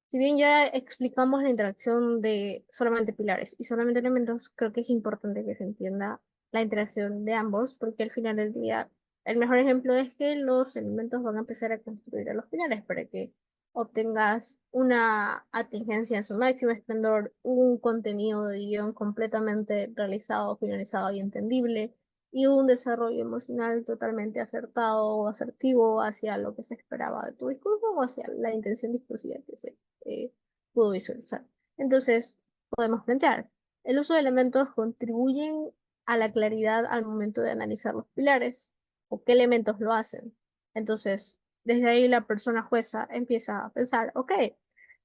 Si bien ya explicamos la interacción de solamente pilares y solamente elementos, creo que es importante que se entienda la interacción de ambos, porque al final del día, el mejor ejemplo es que los elementos van a empezar a construir a los pilares para que obtengas una atingencia en su máximo esplendor, un contenido de guión completamente realizado, finalizado y entendible, y un desarrollo emocional totalmente acertado o asertivo hacia lo que se esperaba de tu discurso o hacia la intención discursiva que se eh, pudo visualizar. Entonces, podemos plantear, el uso de elementos contribuyen a la claridad al momento de analizar los pilares o qué elementos lo hacen. Entonces, desde ahí la persona jueza empieza a pensar, ok,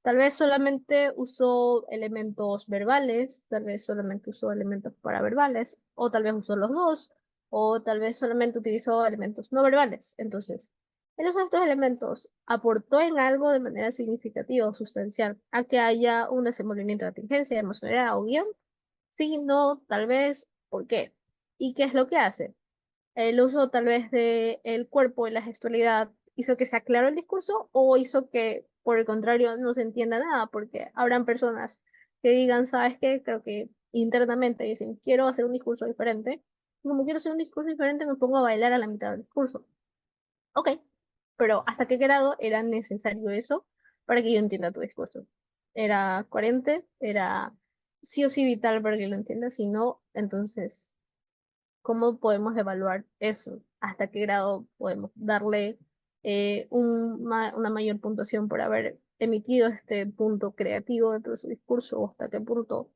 tal vez solamente usó elementos verbales, tal vez solamente usó elementos paraverbales, o tal vez usó los dos, o tal vez solamente utilizó elementos no verbales. Entonces, el uso de estos elementos aportó en algo de manera significativa o sustancial a que haya un desenvolvimiento de atingencia, emocionalidad o guión. Sí, no, tal vez, ¿por qué? ¿Y qué es lo que hace? El uso tal vez de el cuerpo y la gestualidad hizo que se aclaró el discurso o hizo que, por el contrario, no se entienda nada, porque habrán personas que digan, ¿sabes qué? Creo que internamente dicen, quiero hacer un discurso diferente. Y como quiero hacer un discurso diferente, me pongo a bailar a la mitad del discurso. Ok, pero ¿hasta qué grado era necesario eso para que yo entienda tu discurso? ¿Era coherente? ¿Era sí o sí vital para que lo entienda? Si no, entonces, ¿cómo podemos evaluar eso? ¿Hasta qué grado podemos darle una mayor puntuación por haber emitido este punto creativo dentro de su discurso? ¿O hasta qué punto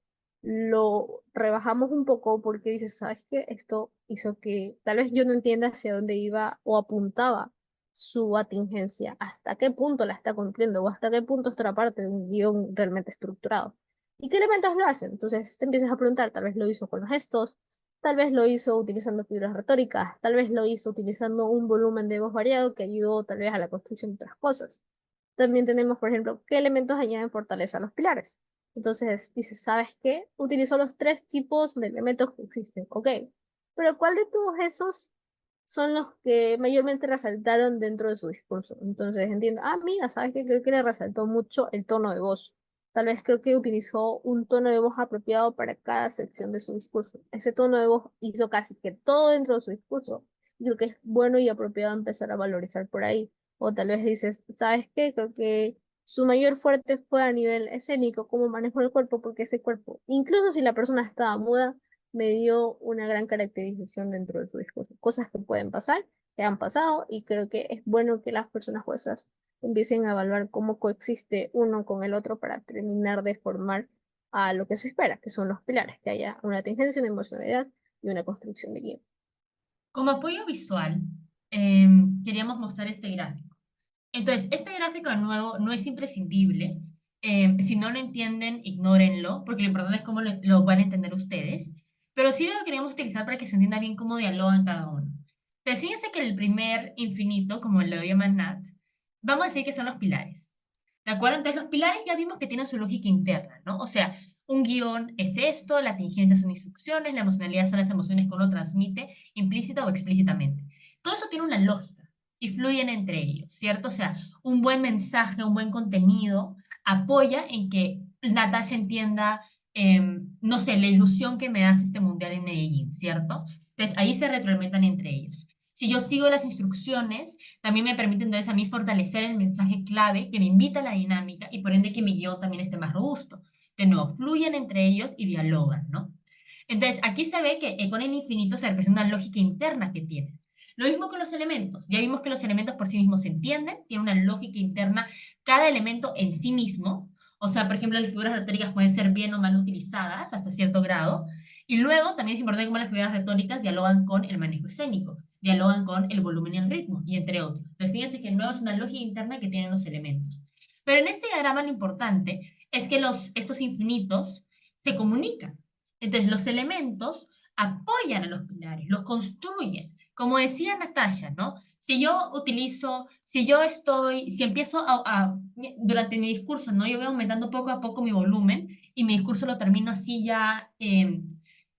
lo rebajamos un poco porque dices, ¿sabes qué? Esto hizo que tal vez yo no entienda hacia dónde iba o apuntaba su atingencia, hasta qué punto la está cumpliendo o hasta qué punto está parte de un guión realmente estructurado. ¿Y qué elementos lo hacen? Entonces te empiezas a preguntar, tal vez lo hizo con los gestos, tal vez lo hizo utilizando figuras retóricas, tal vez lo hizo utilizando un volumen de voz variado que ayudó tal vez a la construcción de otras cosas. También tenemos, por ejemplo, qué elementos añaden fortaleza a los pilares. Entonces, dices, ¿sabes qué? Utilizo los tres tipos de elementos que existen. Ok, pero ¿cuál de todos esos son los que mayormente resaltaron dentro de su discurso? Entonces, entiendo, mira, ¿sabes qué? Creo que le resaltó mucho el tono de voz. Tal vez creo que utilizó un tono de voz apropiado para cada sección de su discurso. Ese tono de voz hizo casi que todo dentro de su discurso. Y creo que es bueno y apropiado empezar a valorizar por ahí. O tal vez dices, ¿sabes qué? Creo que su mayor fuerte fue a nivel escénico, cómo manejó el cuerpo, porque ese cuerpo, incluso si la persona estaba muda, me dio una gran caracterización dentro de su discurso. Cosas que pueden pasar, que han pasado, y creo que es bueno que las personas juezas empiecen a evaluar cómo coexiste uno con el otro para terminar de formar a lo que se espera, que son los pilares, que haya una tingencia, una emocionalidad y una construcción de guión. Como apoyo visual, queríamos mostrar este gráfico. Entonces, este gráfico de nuevo no es imprescindible. Si no lo entienden, ignórenlo, porque lo importante es cómo lo van a entender ustedes. Pero sí lo queríamos utilizar para que se entienda bien cómo dialogan cada uno. Entonces, fíjense que el primer infinito, como lo llama Nat, vamos a decir que son los pilares. ¿De acuerdo? Entonces, los pilares ya vimos que tienen su lógica interna, ¿no? O sea, un guión es esto, la tingencia son instrucciones, la emocionalidad son las emociones que uno transmite implícita o explícitamente. Todo eso tiene una lógica y fluyen entre ellos, ¿cierto? O sea, un buen mensaje, un buen contenido apoya en que Natasha entienda, no sé, la ilusión que me hace este mundial en Medellín, ¿cierto? Entonces, ahí se retroalimentan entre ellos. Si yo sigo las instrucciones, también me permite entonces a mí fortalecer el mensaje clave que me invita a la dinámica y por ende que mi guión también esté más robusto. De nuevo, fluyen entre ellos y dialogan, ¿no? Entonces, aquí se ve que con el infinito se representa una lógica interna que tienen. Lo mismo con los elementos. Ya vimos que los elementos por sí mismos se entienden, tienen una lógica interna, cada elemento en sí mismo. O sea, por ejemplo, las figuras retóricas pueden ser bien o mal utilizadas hasta cierto grado. Y luego también es importante cómo las figuras retóricas dialogan con el manejo escénico, dialogan con el volumen y el ritmo, y entre otros. Entonces, fíjense que no es una lógica interna que tienen los elementos. Pero en este diagrama lo importante es que estos infinitos se comunican. Entonces, los elementos apoyan a los pilares, los construyen. Como decía Natasha, ¿no? Si yo utilizo, si empiezo durante mi discurso, ¿no? Yo voy aumentando poco a poco mi volumen y mi discurso lo termino así ya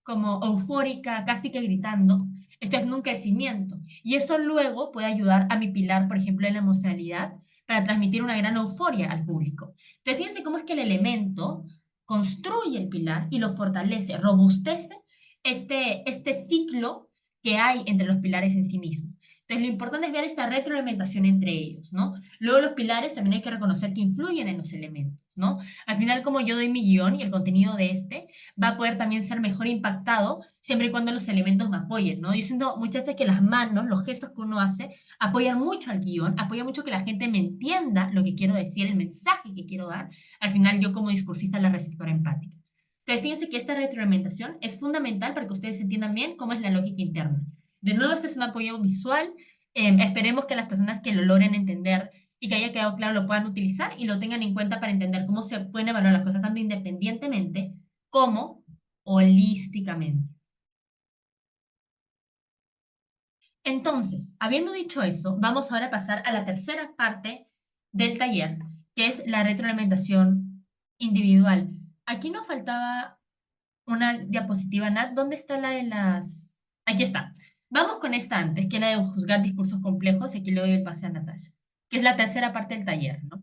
como eufórica, casi que gritando. Esto es un crecimiento. Y eso luego puede ayudar a mi pilar, por ejemplo, en la emocionalidad, para transmitir una gran euforia al público. Entonces, fíjense cómo es que el elemento construye el pilar y lo fortalece, robustece este ciclo que hay entre los pilares en sí mismos. Entonces, lo importante es ver esta retroalimentación entre ellos, ¿no? Luego, los pilares también hay que reconocer que influyen en los elementos, ¿no? Al final, como yo doy mi guión y el contenido de este va a poder también ser mejor impactado siempre y cuando los elementos me apoyen, ¿no? Yo siento muchas veces que las manos, los gestos que uno hace, apoyan mucho al guión, apoyan mucho que la gente me entienda lo que quiero decir, el mensaje que quiero dar. Al final, yo como discursista, la receptora empática. Entonces, fíjense que esta retroalimentación es fundamental para que ustedes entiendan bien cómo es la lógica interna. De nuevo, este es un apoyo visual. Esperemos que las personas que lo logren entender y que haya quedado claro lo puedan utilizar y lo tengan en cuenta para entender cómo se pueden evaluar las cosas tanto independientemente como holísticamente. Entonces, habiendo dicho eso, vamos ahora a pasar a la tercera parte del taller, que es la retroalimentación individual. Aquí nos faltaba una diapositiva, Nat. ¿Dónde está la de las...? Aquí está. Vamos con esta antes, que es la de juzgar discursos complejos, y aquí le doy el pase a Natasha, que es la tercera parte del taller, ¿no?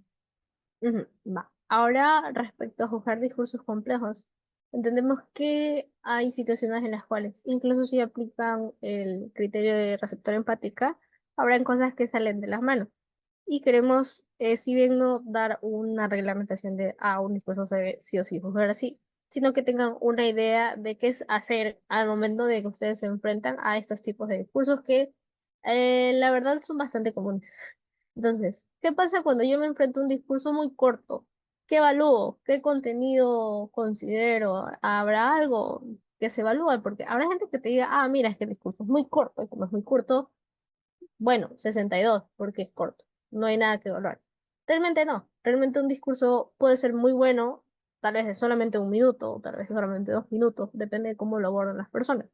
Ujú, va. Ahora, respecto a juzgar discursos complejos, entendemos que hay situaciones en las cuales, incluso si aplican el criterio de receptor empática, habrán cosas que salen de las manos. Y queremos, si bien no dar una reglamentación de, un discurso se debe sí o sí juzgar así, sino que tengan una idea de qué es hacer al momento de que ustedes se enfrentan a estos tipos de discursos que la verdad son bastante comunes. Entonces, ¿qué pasa cuando yo me enfrento a un discurso muy corto? ¿qué evalúo? ¿Qué contenido considero? ¿Habrá algo que se evalúe? Porque habrá gente que te diga, ah, mira, es que el discurso es muy corto, y como es muy corto, bueno, 62 porque es corto, no hay nada que evaluar. Realmente no, realmente un discurso puede ser muy bueno, tal vez de solamente 1 minuto, o tal vez de solamente 2 minutos, depende de cómo lo abordan las personas.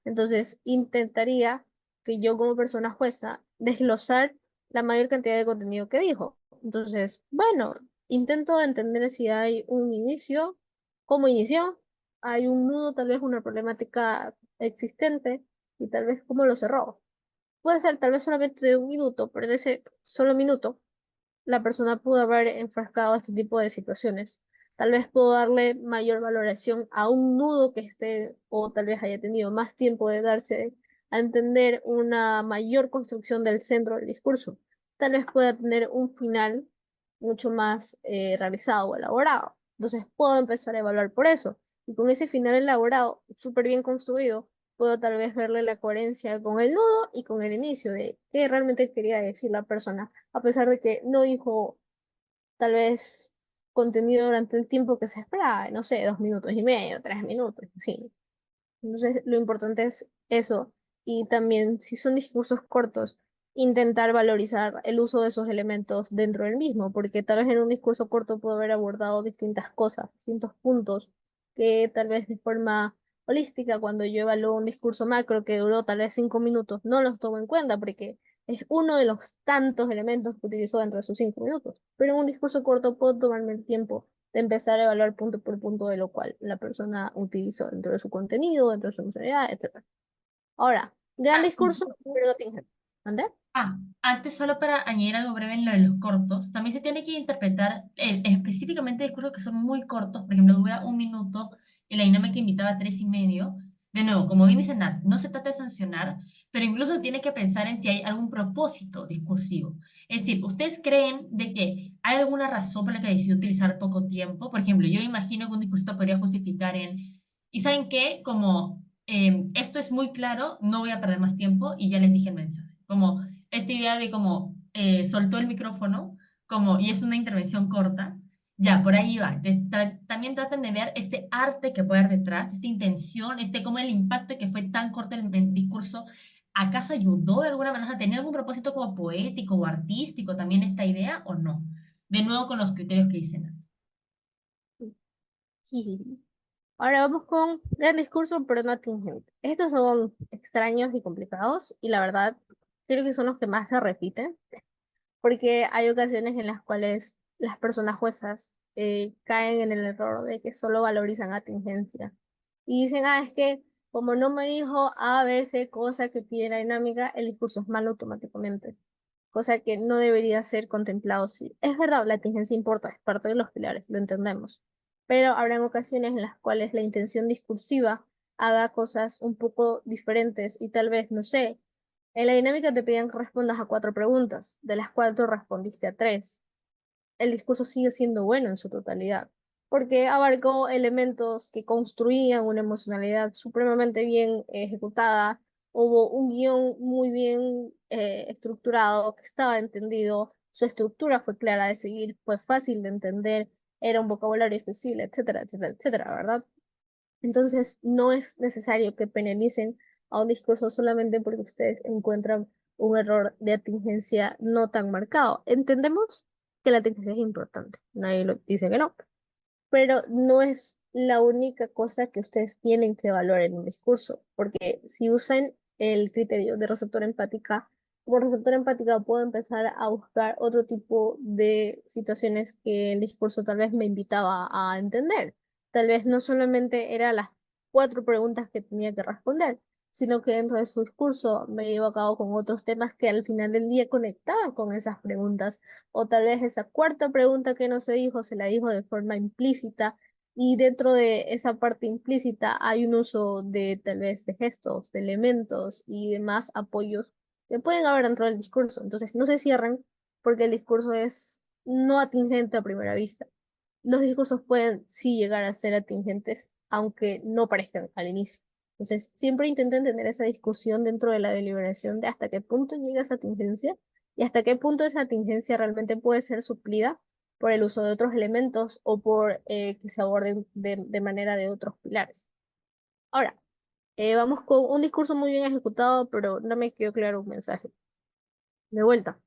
Entonces, intentaría que yo como persona jueza desglosar la mayor cantidad de contenido que dijo. Entonces, bueno, intento entender si hay un inicio, cómo inició, hay un nudo, tal vez una problemática existente, y tal vez cómo lo cerró. Puede ser tal vez solamente de 1 minuto, pero en ese solo minuto la persona pudo haber enfrascado este tipo de situaciones. Tal vez puedo darle mayor valoración a un nudo que esté, o tal vez haya tenido más tiempo de darse a entender una mayor construcción del centro del discurso. Tal vez pueda tener un final mucho más realizado o elaborado. Entonces puedo empezar a evaluar por eso. Y con ese final elaborado, súper bien construido, puedo tal vez verle la coherencia con el nudo y con el inicio de qué realmente quería decir la persona, a pesar de que no dijo tal vez contenido durante el tiempo que se esperaba, no sé, 2 minutos y medio, 3 minutos, sí. Entonces, lo importante es eso. Y también, si son discursos cortos, intentar valorizar el uso de esos elementos dentro del mismo, porque tal vez en un discurso corto puedo haber abordado distintas cosas, distintos puntos, que tal vez de forma holística, cuando yo evalúo un discurso macro que duró tal vez 5 minutos, no los tomo en cuenta, porque es uno de los tantos elementos que utilizó dentro de sus 5 minutos. Pero en un discurso corto puedo tomarme el tiempo de empezar a evaluar punto por punto de lo cual la persona utilizó dentro de su contenido, dentro de su emocionalidad, etc. Ahora, gran Ah, discurso, pero no tingente. ¿Ande? Antes, solo para añadir algo breve en lo de los cortos, también se tiene que interpretar específicamente discursos que son muy cortos, por ejemplo, dura 1 minuto y la dinámica invitaba 3 y medio. De nuevo, como bien dice Nat, no se trata de sancionar, pero incluso tiene que pensar en si hay algún propósito discursivo. Es decir, ¿ustedes creen de que hay alguna razón por la que decidió utilizar poco tiempo? Por ejemplo, yo imagino que un discurso podría justificar ¿y saben qué? Como esto es muy claro, no voy a perder más tiempo y ya les dije el mensaje. Como esta idea de como soltó el micrófono como, y es una intervención corta, ya, por ahí va. También traten de ver este arte que puede haber detrás, esta intención, como el impacto que fue tan corto el discurso, ¿acaso ayudó de alguna manera a tener algún propósito como poético o artístico también esta idea o no? De nuevo con los criterios que dicen. Sí. Ahora vamos con gran discurso, pero no tingente. Estos son extraños y complicados, y la verdad, creo que son los que más se repiten, porque hay ocasiones en las cuales las personas juezas caen en el error de que solo valorizan atingencia. Y dicen, ah, es que como no me dijo A, B, C, cosa que pide la dinámica, el discurso es malo automáticamente, cosa que no debería ser contemplado. Sí, es verdad, la contingencia importa, es parte de los pilares, lo entendemos, pero habrán ocasiones en las cuales la intención discursiva haga cosas un poco diferentes y tal vez, no sé, en la dinámica te pedían que respondas a 4 preguntas, de las cuales tú respondiste a 3. El discurso sigue siendo bueno en su totalidad, porque abarcó elementos que construían una emocionalidad supremamente bien ejecutada, hubo un guión muy bien estructurado, que estaba entendido, su estructura fue clara de seguir, fue fácil de entender, era un vocabulario accesible, etcétera, etcétera, etcétera, ¿verdad? Entonces, no es necesario que penalicen a un discurso solamente porque ustedes encuentran un error de atingencia no tan marcado. Entendemos que la atingencia es importante, nadie lo dice que no, pero no es la única cosa que ustedes tienen que evaluar en un discurso, porque si usan el criterio de receptor empática, como receptor empática puedo empezar a buscar otro tipo de situaciones que el discurso tal vez me invitaba a entender. Tal vez no solamente eran las 4 preguntas que tenía que responder, sino que dentro de su discurso me llevó a cabo con otros temas que al final del día conectaban con esas preguntas, o tal vez esa cuarta pregunta que no se dijo, se la dijo de forma implícita, y dentro de esa parte implícita hay un uso de tal vez de gestos, de elementos y demás apoyos que pueden haber dentro del discurso. Entonces no se cierran porque el discurso es no atingente a primera vista. Los discursos pueden sí llegar a ser atingentes, aunque no parezcan al inicio. Entonces, siempre intenten tener esa discusión dentro de la deliberación de hasta qué punto llega esa atingencia y hasta qué punto esa atingencia realmente puede ser suplida por el uso de otros elementos o por que se aborden de manera de otros pilares. Ahora, vamos con un discurso muy bien ejecutado, pero no me quedó claro un mensaje. De vuelta,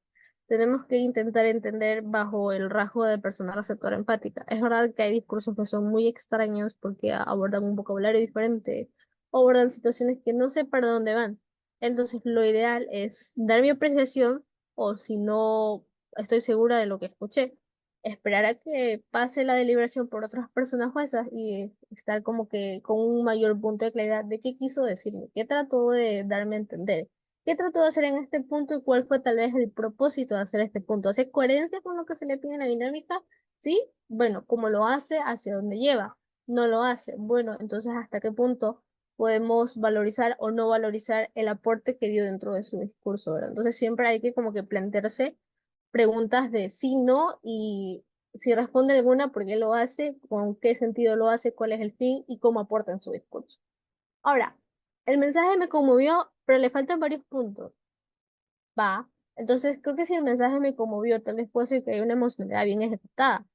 tenemos que intentar entender bajo el rasgo de persona receptora empática. Es verdad que hay discursos que son muy extraños porque abordan un vocabulario diferente, o abordan situaciones que no sé para dónde van. Entonces, lo ideal es dar mi apreciación, o si no estoy segura de lo que escuché, esperar a que pase la deliberación por otras personas juezas y estar como que con un mayor punto de claridad de qué quiso decirme, qué trató de darme a entender. ¿Qué trató de hacer en este punto y cuál fue tal vez el propósito de hacer este punto? ¿Hace coherencia con lo que se le pide en la dinámica? ¿Sí? Bueno, como lo hace, ¿hacia dónde lleva? No lo hace. Bueno, entonces ¿hasta qué punto podemos valorizar o no valorizar el aporte que dio dentro de su discurso, ¿verdad? Entonces siempre hay que como que plantearse preguntas de sí, no, y si responde alguna, ¿por qué lo hace? ¿Con qué sentido lo hace? ¿Cuál es el fin? ¿Y cómo aporta en su discurso? Ahora, el mensaje me conmovió, pero le faltan varios puntos. Va. Entonces, creo que si el mensaje me conmovió, tal vez puedo decir que hay una emocionalidad bien ejecutada,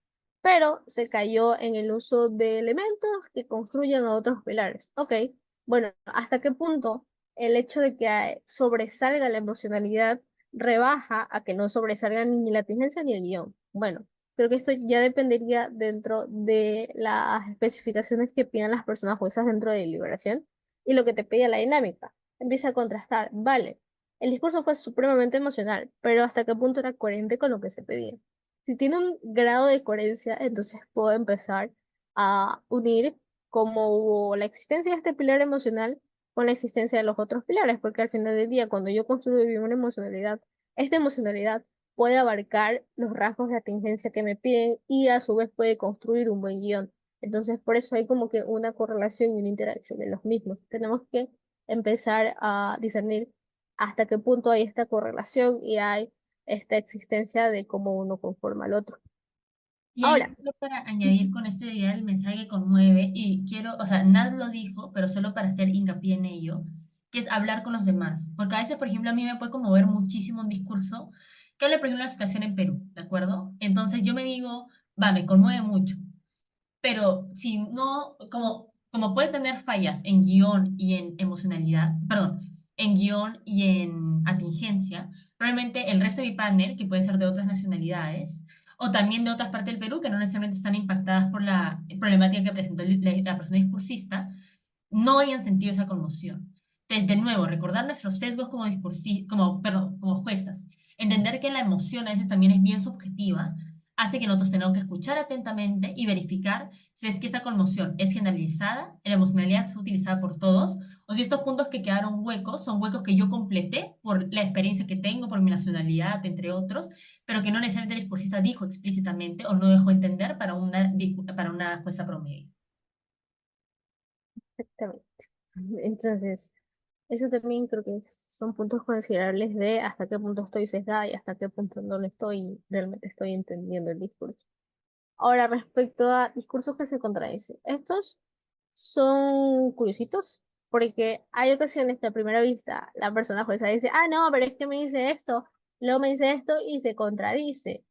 pero se cayó en el uso de elementos que construyen a otros pilares. Ok, bueno, ¿hasta qué punto el hecho de que sobresalga la emocionalidad rebaja a que no sobresalga ni la tingencia ni el guión? Bueno, creo que esto ya dependería dentro de las especificaciones que pidan las personas juezas dentro de deliberación y lo que te pide la dinámica. Empieza a contrastar, vale. El discurso fue supremamente emocional, pero ¿hasta qué punto era coherente con lo que se pedía? Si tiene un grado de coherencia, entonces puedo empezar a unir como hubo la existencia de este pilar emocional con la existencia de los otros pilares, porque al final del día, cuando yo construyo bien una emocionalidad, esta emocionalidad puede abarcar los rasgos de atingencia que me piden y a su vez puede construir un buen guión. Entonces, por eso hay como que una correlación y una interacción en los mismos. Tenemos que empezar a discernir hasta qué punto hay esta correlación y hay esta existencia de cómo uno conforma al otro. Y ahí Ahora, solo para añadir con esta idea el mensaje que conmueve, y quiero, o sea, Nat lo dijo, pero solo para hacer hincapié en ello, que es hablar con los demás. Porque a veces, por ejemplo, a mí me puede conmover muchísimo un discurso que hable, por ejemplo, de la situación en Perú, ¿de acuerdo? Entonces yo me digo, va, me conmueve mucho, pero si no, como puede tener fallas en guión y en emocionalidad, perdón, en guión y en atingencia, probablemente el resto de mi panel, que puede ser de otras nacionalidades, o también de otras partes del Perú, que no necesariamente están impactadas por la problemática que presentó la persona discursista, no hayan sentido esa conmoción. Entonces, de nuevo, recordar nuestros sesgos como perdón, como juezas, entender que la emoción a veces también es bien subjetiva, hace que nosotros tengamos que escuchar atentamente y verificar si es que esa conmoción es generalizada, la emocionalidad fue utilizada por todos, o si estos puntos que quedaron huecos son huecos que yo completé por la experiencia que tengo, por mi nacionalidad, entre otros, pero que no necesariamente el discursista dijo explícitamente o no dejó entender para una jueza promedio. exactamente. Entonces, eso también creo que son puntos considerables de hasta qué punto estoy sesgada y hasta qué punto no lo estoy, realmente estoy entendiendo el discurso. Ahora, respecto a discursos que se contradicen, estos son curiositos, porque hay ocasiones que a primera vista la persona jueza dice, ah, no, pero es que me dice esto, luego me dice esto y se contradice.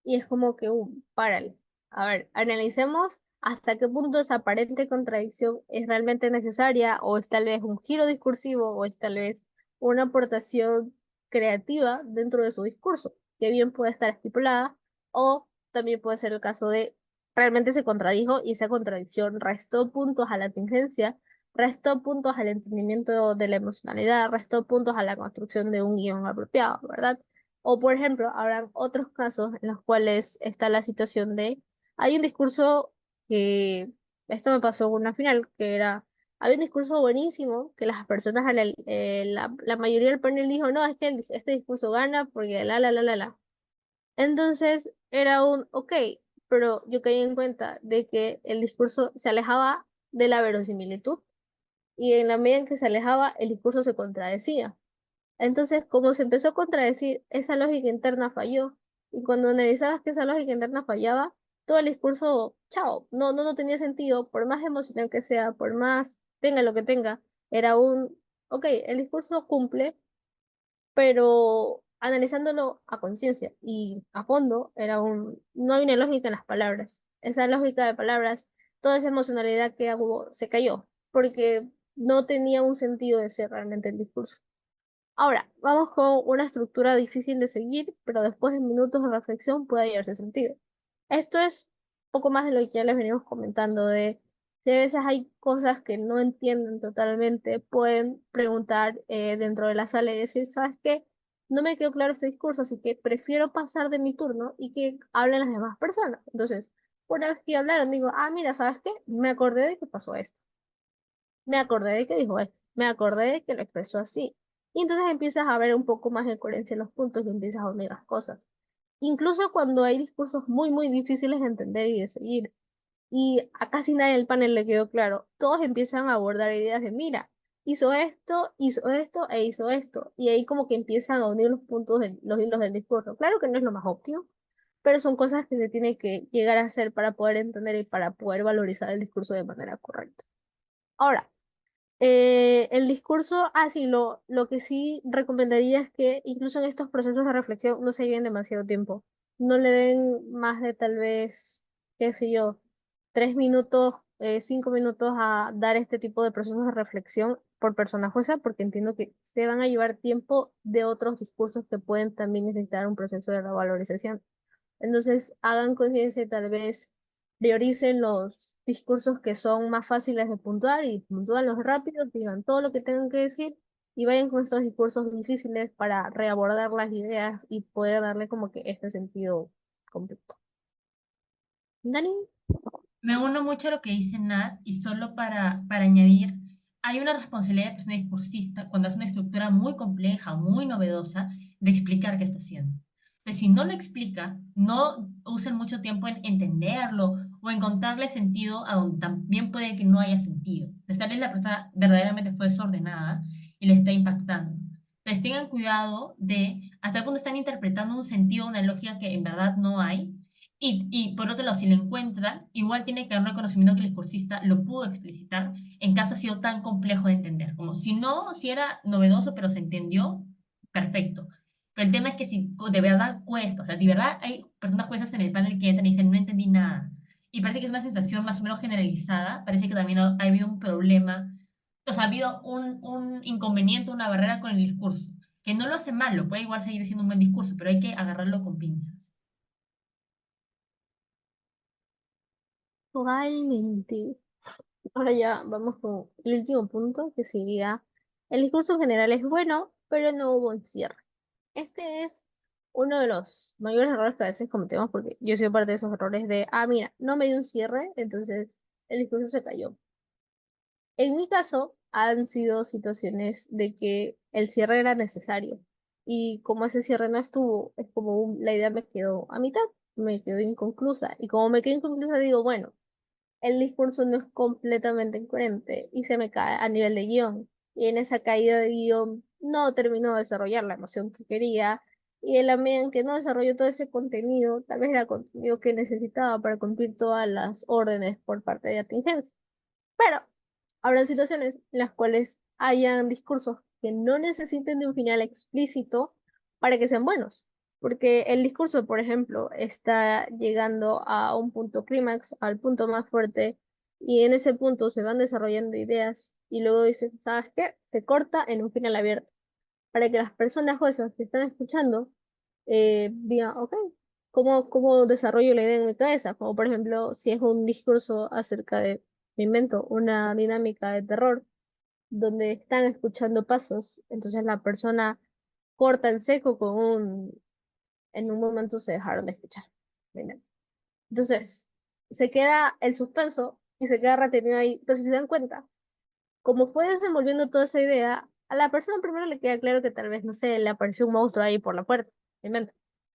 Y es como que, párale. A ver, analicemos hasta qué punto esa aparente contradicción es realmente necesaria, o es tal vez un giro discursivo, o es tal vez una aportación creativa dentro de su discurso, que bien puede estar estipulada, o también puede ser el caso de realmente se contradijo y esa contradicción restó puntos a la tingencia, restó puntos al entendimiento de la emocionalidad, restó puntos a la construcción de un guión apropiado, ¿verdad? O por ejemplo, habrán otros casos en los cuales está la situación de, hay un discurso que, esto me pasó en una final, que era, había un discurso buenísimo que las personas, la mayoría del panel dijo, no, es que este discurso gana porque la. Entonces era un, ok, pero yo caí en cuenta de que el discurso se alejaba de la verosimilitud y en la medida en que se alejaba, el discurso se contradecía. Entonces, como se empezó a contradecir, esa lógica interna falló. Y cuando analizabas que esa lógica interna fallaba, todo el discurso, chao, no tenía sentido, por más emocional que sea, por más tenga lo que tenga, era un, ok, el discurso cumple, pero analizándolo a conciencia y a fondo, no hay una lógica en las palabras. Esa lógica de palabras, toda esa emocionalidad que hubo, se cayó, porque no tenía un sentido de ser realmente el discurso. Ahora, vamos con una estructura difícil de seguir, pero después de minutos de reflexión puede hallarse sentido. Esto es poco más de lo que ya les venimos comentando, de si a veces hay cosas que no entienden totalmente, pueden preguntar dentro de la sala y decir, ¿sabes qué? No me quedó claro este discurso, así que prefiero pasar de mi turno y que hablen las demás personas. Entonces, una vez que hablaron, digo, ah, mira, ¿sabes qué? Me acordé de que pasó esto. Me acordé de que dijo esto, me acordé de que lo expresó así. Y entonces empiezas a ver un poco más de coherencia en los puntos y empiezas a unir las cosas. Incluso cuando hay discursos muy, muy difíciles de entender y de seguir, y a casi nadie del panel le quedó claro, todos empiezan a abordar ideas de, mira, hizo esto e hizo esto. Y ahí como que empiezan a unir los puntos, los hilos del discurso. Claro que no es lo más óptimo, pero son cosas que se tiene que llegar a hacer para poder entender y para poder valorizar el discurso de manera correcta. Ahora, el discurso, sí, lo que sí recomendaría es que incluso en estos procesos de reflexión no se lleven demasiado tiempo. No le den más de tal vez, qué sé yo, 3 minutos, 5 minutos a dar este tipo de procesos de reflexión por persona jueza, porque entiendo que se van a llevar tiempo de otros discursos que pueden también necesitar un proceso de revalorización. Entonces, hagan conciencia y tal vez prioricen los discursos que son más fáciles de puntuar y puntúan los rápidos, digan todo lo que tengan que decir y vayan con estos discursos difíciles para reabordar las ideas y poder darle como que este sentido completo. Dani, Me uno mucho a lo que dice Nat y solo para añadir, hay una responsabilidad de persona discursista cuando hace una estructura muy compleja, muy novedosa, de explicar qué está haciendo. Entonces, si no lo explica, no usen mucho tiempo en entenderlo o encontrarle sentido a donde también puede que no haya sentido. Entonces, tal vez la persona verdaderamente fue desordenada y le está impactando. Entonces, tengan cuidado de hasta qué punto están interpretando un sentido, una lógica que en verdad no hay y por otro lado, si lo encuentran, igual tiene que haber un reconocimiento que el discursista lo pudo explicitar en caso ha sido tan complejo de entender. Como si no, si era novedoso, pero se entendió, perfecto. Pero el tema es que si de verdad cuesta, o sea, de verdad hay personas juezas en el panel que entran y dicen, no entendí nada. Y parece que es una sensación más o menos generalizada, parece que también ha habido un problema, o sea, ha habido un inconveniente, una barrera con el discurso, que no lo hace malo, puede igual seguir siendo un buen discurso, pero hay que agarrarlo con pinzas. totalmente. Ahora ya vamos con el último punto, que sería, el discurso en general es bueno, pero no hubo un cierre. Este es uno de los mayores errores que a veces cometemos, porque yo soy parte de esos errores de, mira, no me dio un cierre, entonces el discurso se cayó. En mi caso, han sido situaciones de que el cierre era necesario. Y como ese cierre no estuvo, es como la idea me quedó a mitad, me quedó inconclusa. Y como me quedó inconclusa, digo, bueno, el discurso no es completamente incoherente y se me cae a nivel de guión. Y en esa caída de guión no terminó de desarrollar la emoción que quería. Y en la medida en que no desarrolló todo ese contenido, tal vez era contenido que necesitaba para cumplir todas las órdenes por parte de Atingencia. Pero habrán situaciones en las cuales hayan discursos que no necesiten de un final explícito para que sean buenos. Porque el discurso, por ejemplo, está llegando a un punto clímax, al punto más fuerte, y en ese punto se van desarrollando ideas y luego dicen, ¿sabes qué? Se corta en un final abierto, para que las personas juezas que están escuchando digan, ok, ¿cómo desarrollo la idea en mi cabeza? Como por ejemplo, si es un discurso acerca de, me invento, una dinámica de terror, donde están escuchando pasos, entonces la persona corta en seco en un momento se dejaron de escuchar. Me invento. Entonces, se queda el suspenso y se queda retenido ahí, pero si se dan cuenta, como fue desenvolviendo toda esa idea, a la persona primero le queda claro que tal vez, no sé, le apareció un monstruo ahí por la puerta, me invento.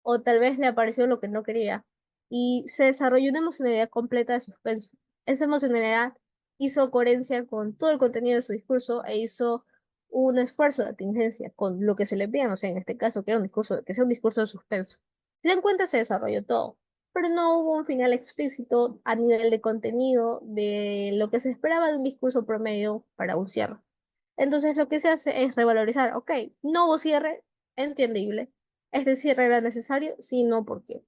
O tal vez le apareció lo que no quería. Y se desarrolló una emocionalidad completa de suspenso. Esa emocionalidad hizo coherencia con todo el contenido de su discurso e hizo un esfuerzo de atingencia con lo que se le pide, o sea, en este caso, que era un discurso, que sea un discurso de suspenso. Si se dan cuenta, se desarrolló todo, pero no hubo un final explícito a nivel de contenido de lo que se esperaba de un discurso promedio para un cierre. Entonces lo que se hace es revalorizar, ok, no hubo cierre, entendible, Es decir, ¿era necesario? Sí, no, ¿por qué?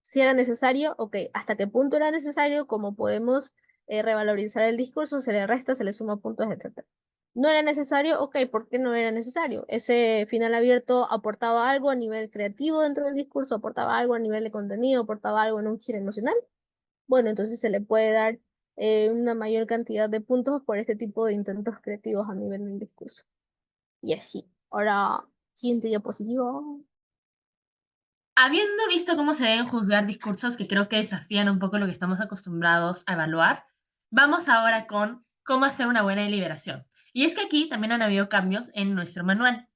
Si era necesario, ok, ¿hasta qué punto era necesario? ¿Cómo podemos revalorizar el discurso? Se le resta, se le suma puntos, etcétera. No era necesario, ok, ¿por qué no era necesario? Ese final abierto aportaba algo a nivel creativo dentro del discurso, aportaba algo a nivel de contenido, aportaba algo en un giro emocional. Bueno, entonces se le puede dar una mayor cantidad de puntos por este tipo de intentos creativos a nivel del discurso. Y así. Ahora, siguiente diapositiva. Habiendo visto cómo se deben juzgar discursos que creo que desafían un poco lo que estamos acostumbrados a evaluar, vamos ahora con cómo hacer una buena deliberación. Y es que aquí también han habido cambios en nuestro manual.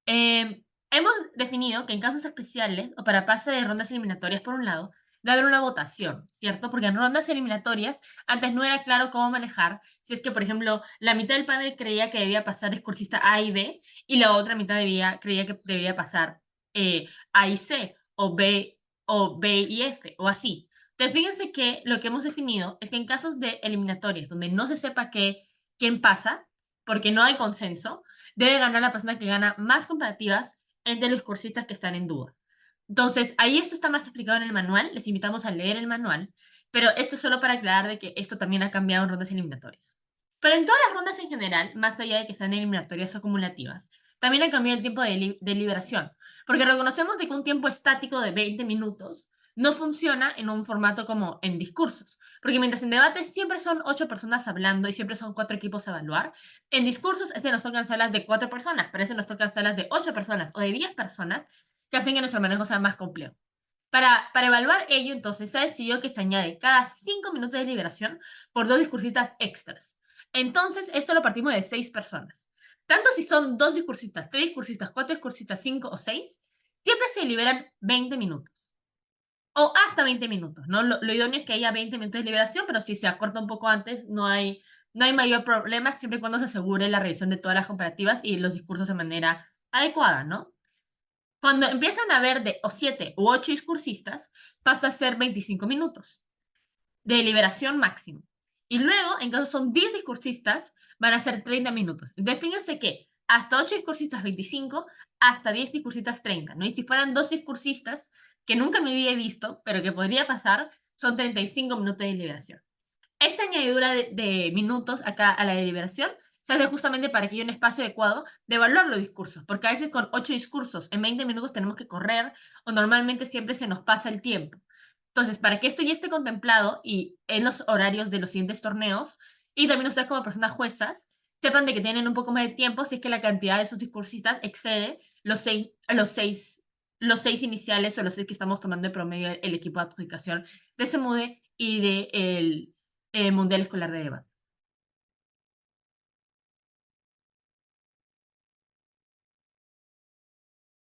Hemos definido que en casos especiales o para pase de rondas eliminatorias, por un lado, debe haber una votación, ¿cierto? Porque en rondas eliminatorias antes no era claro cómo manejar si es que, por ejemplo, la mitad del panel creía que debía pasar discursista A y B y la otra mitad creía que debía pasar A y C o B y F o así. Entonces, fíjense que lo que hemos definido es que en casos de eliminatorias donde no se sepa quién pasa, porque no hay consenso, debe ganar la persona que gana más comparativas entre los cursistas que están en duda. Entonces, ahí esto está más explicado en el manual, les invitamos a leer el manual, pero esto es solo para aclarar de que esto también ha cambiado en rondas eliminatorias. Pero en todas las rondas en general, más allá de que sean eliminatorias o acumulativas, también ha cambiado el tiempo de liberación, porque reconocemos de que un tiempo estático de 20 minutos no funciona en un formato como en discursos, porque mientras en debate siempre son 8 personas hablando y siempre son 4 equipos a evaluar, en discursos ese nos tocan salas de 4 personas, pero ese nos tocan salas de 8 personas o de 10 personas que hacen que nuestro manejo sea más complejo. Para evaluar ello, entonces, se ha decidido que se añade cada 5 minutos de liberación por 2 discursistas extras. Entonces, esto lo partimos de 6 personas. Tanto si son 2 discursistas, 3 discursistas, 4 discursistas, 5 o 6, siempre se liberan 20 minutos. O hasta 20 minutos, ¿no? Lo idóneo es que haya 20 minutos de liberación, pero si se acorta un poco antes, no hay mayor problema, siempre y cuando se asegure la revisión de todas las comparativas y los discursos de manera adecuada, ¿no? Cuando empiezan a haber de o 7 u 8 discursistas, pasa a ser 25 minutos de deliberación máximo. Y luego, en caso son 10 discursistas, van a ser 30 minutos. Entonces, fíjense que hasta 8 discursistas 25, hasta 10 discursistas 30, ¿no? Y si fueran 2 discursistas, que nunca me había visto, pero que podría pasar, son 35 minutos de deliberación. Esta añadidura de minutos acá a la deliberación se hace justamente para que haya un espacio adecuado de evaluar los discursos, porque a veces con 8 discursos en 20 minutos tenemos que correr o normalmente siempre se nos pasa el tiempo. Entonces, para que esto ya esté contemplado y en los horarios de los siguientes torneos, y también ustedes como personas juezas, sepan de que tienen un poco más de tiempo si es que la cantidad de sus discursistas excede los seis iniciales o los 6 que estamos tomando de promedio el equipo de adjudicación de SEMUDE y de Mundial Escolar de Debate.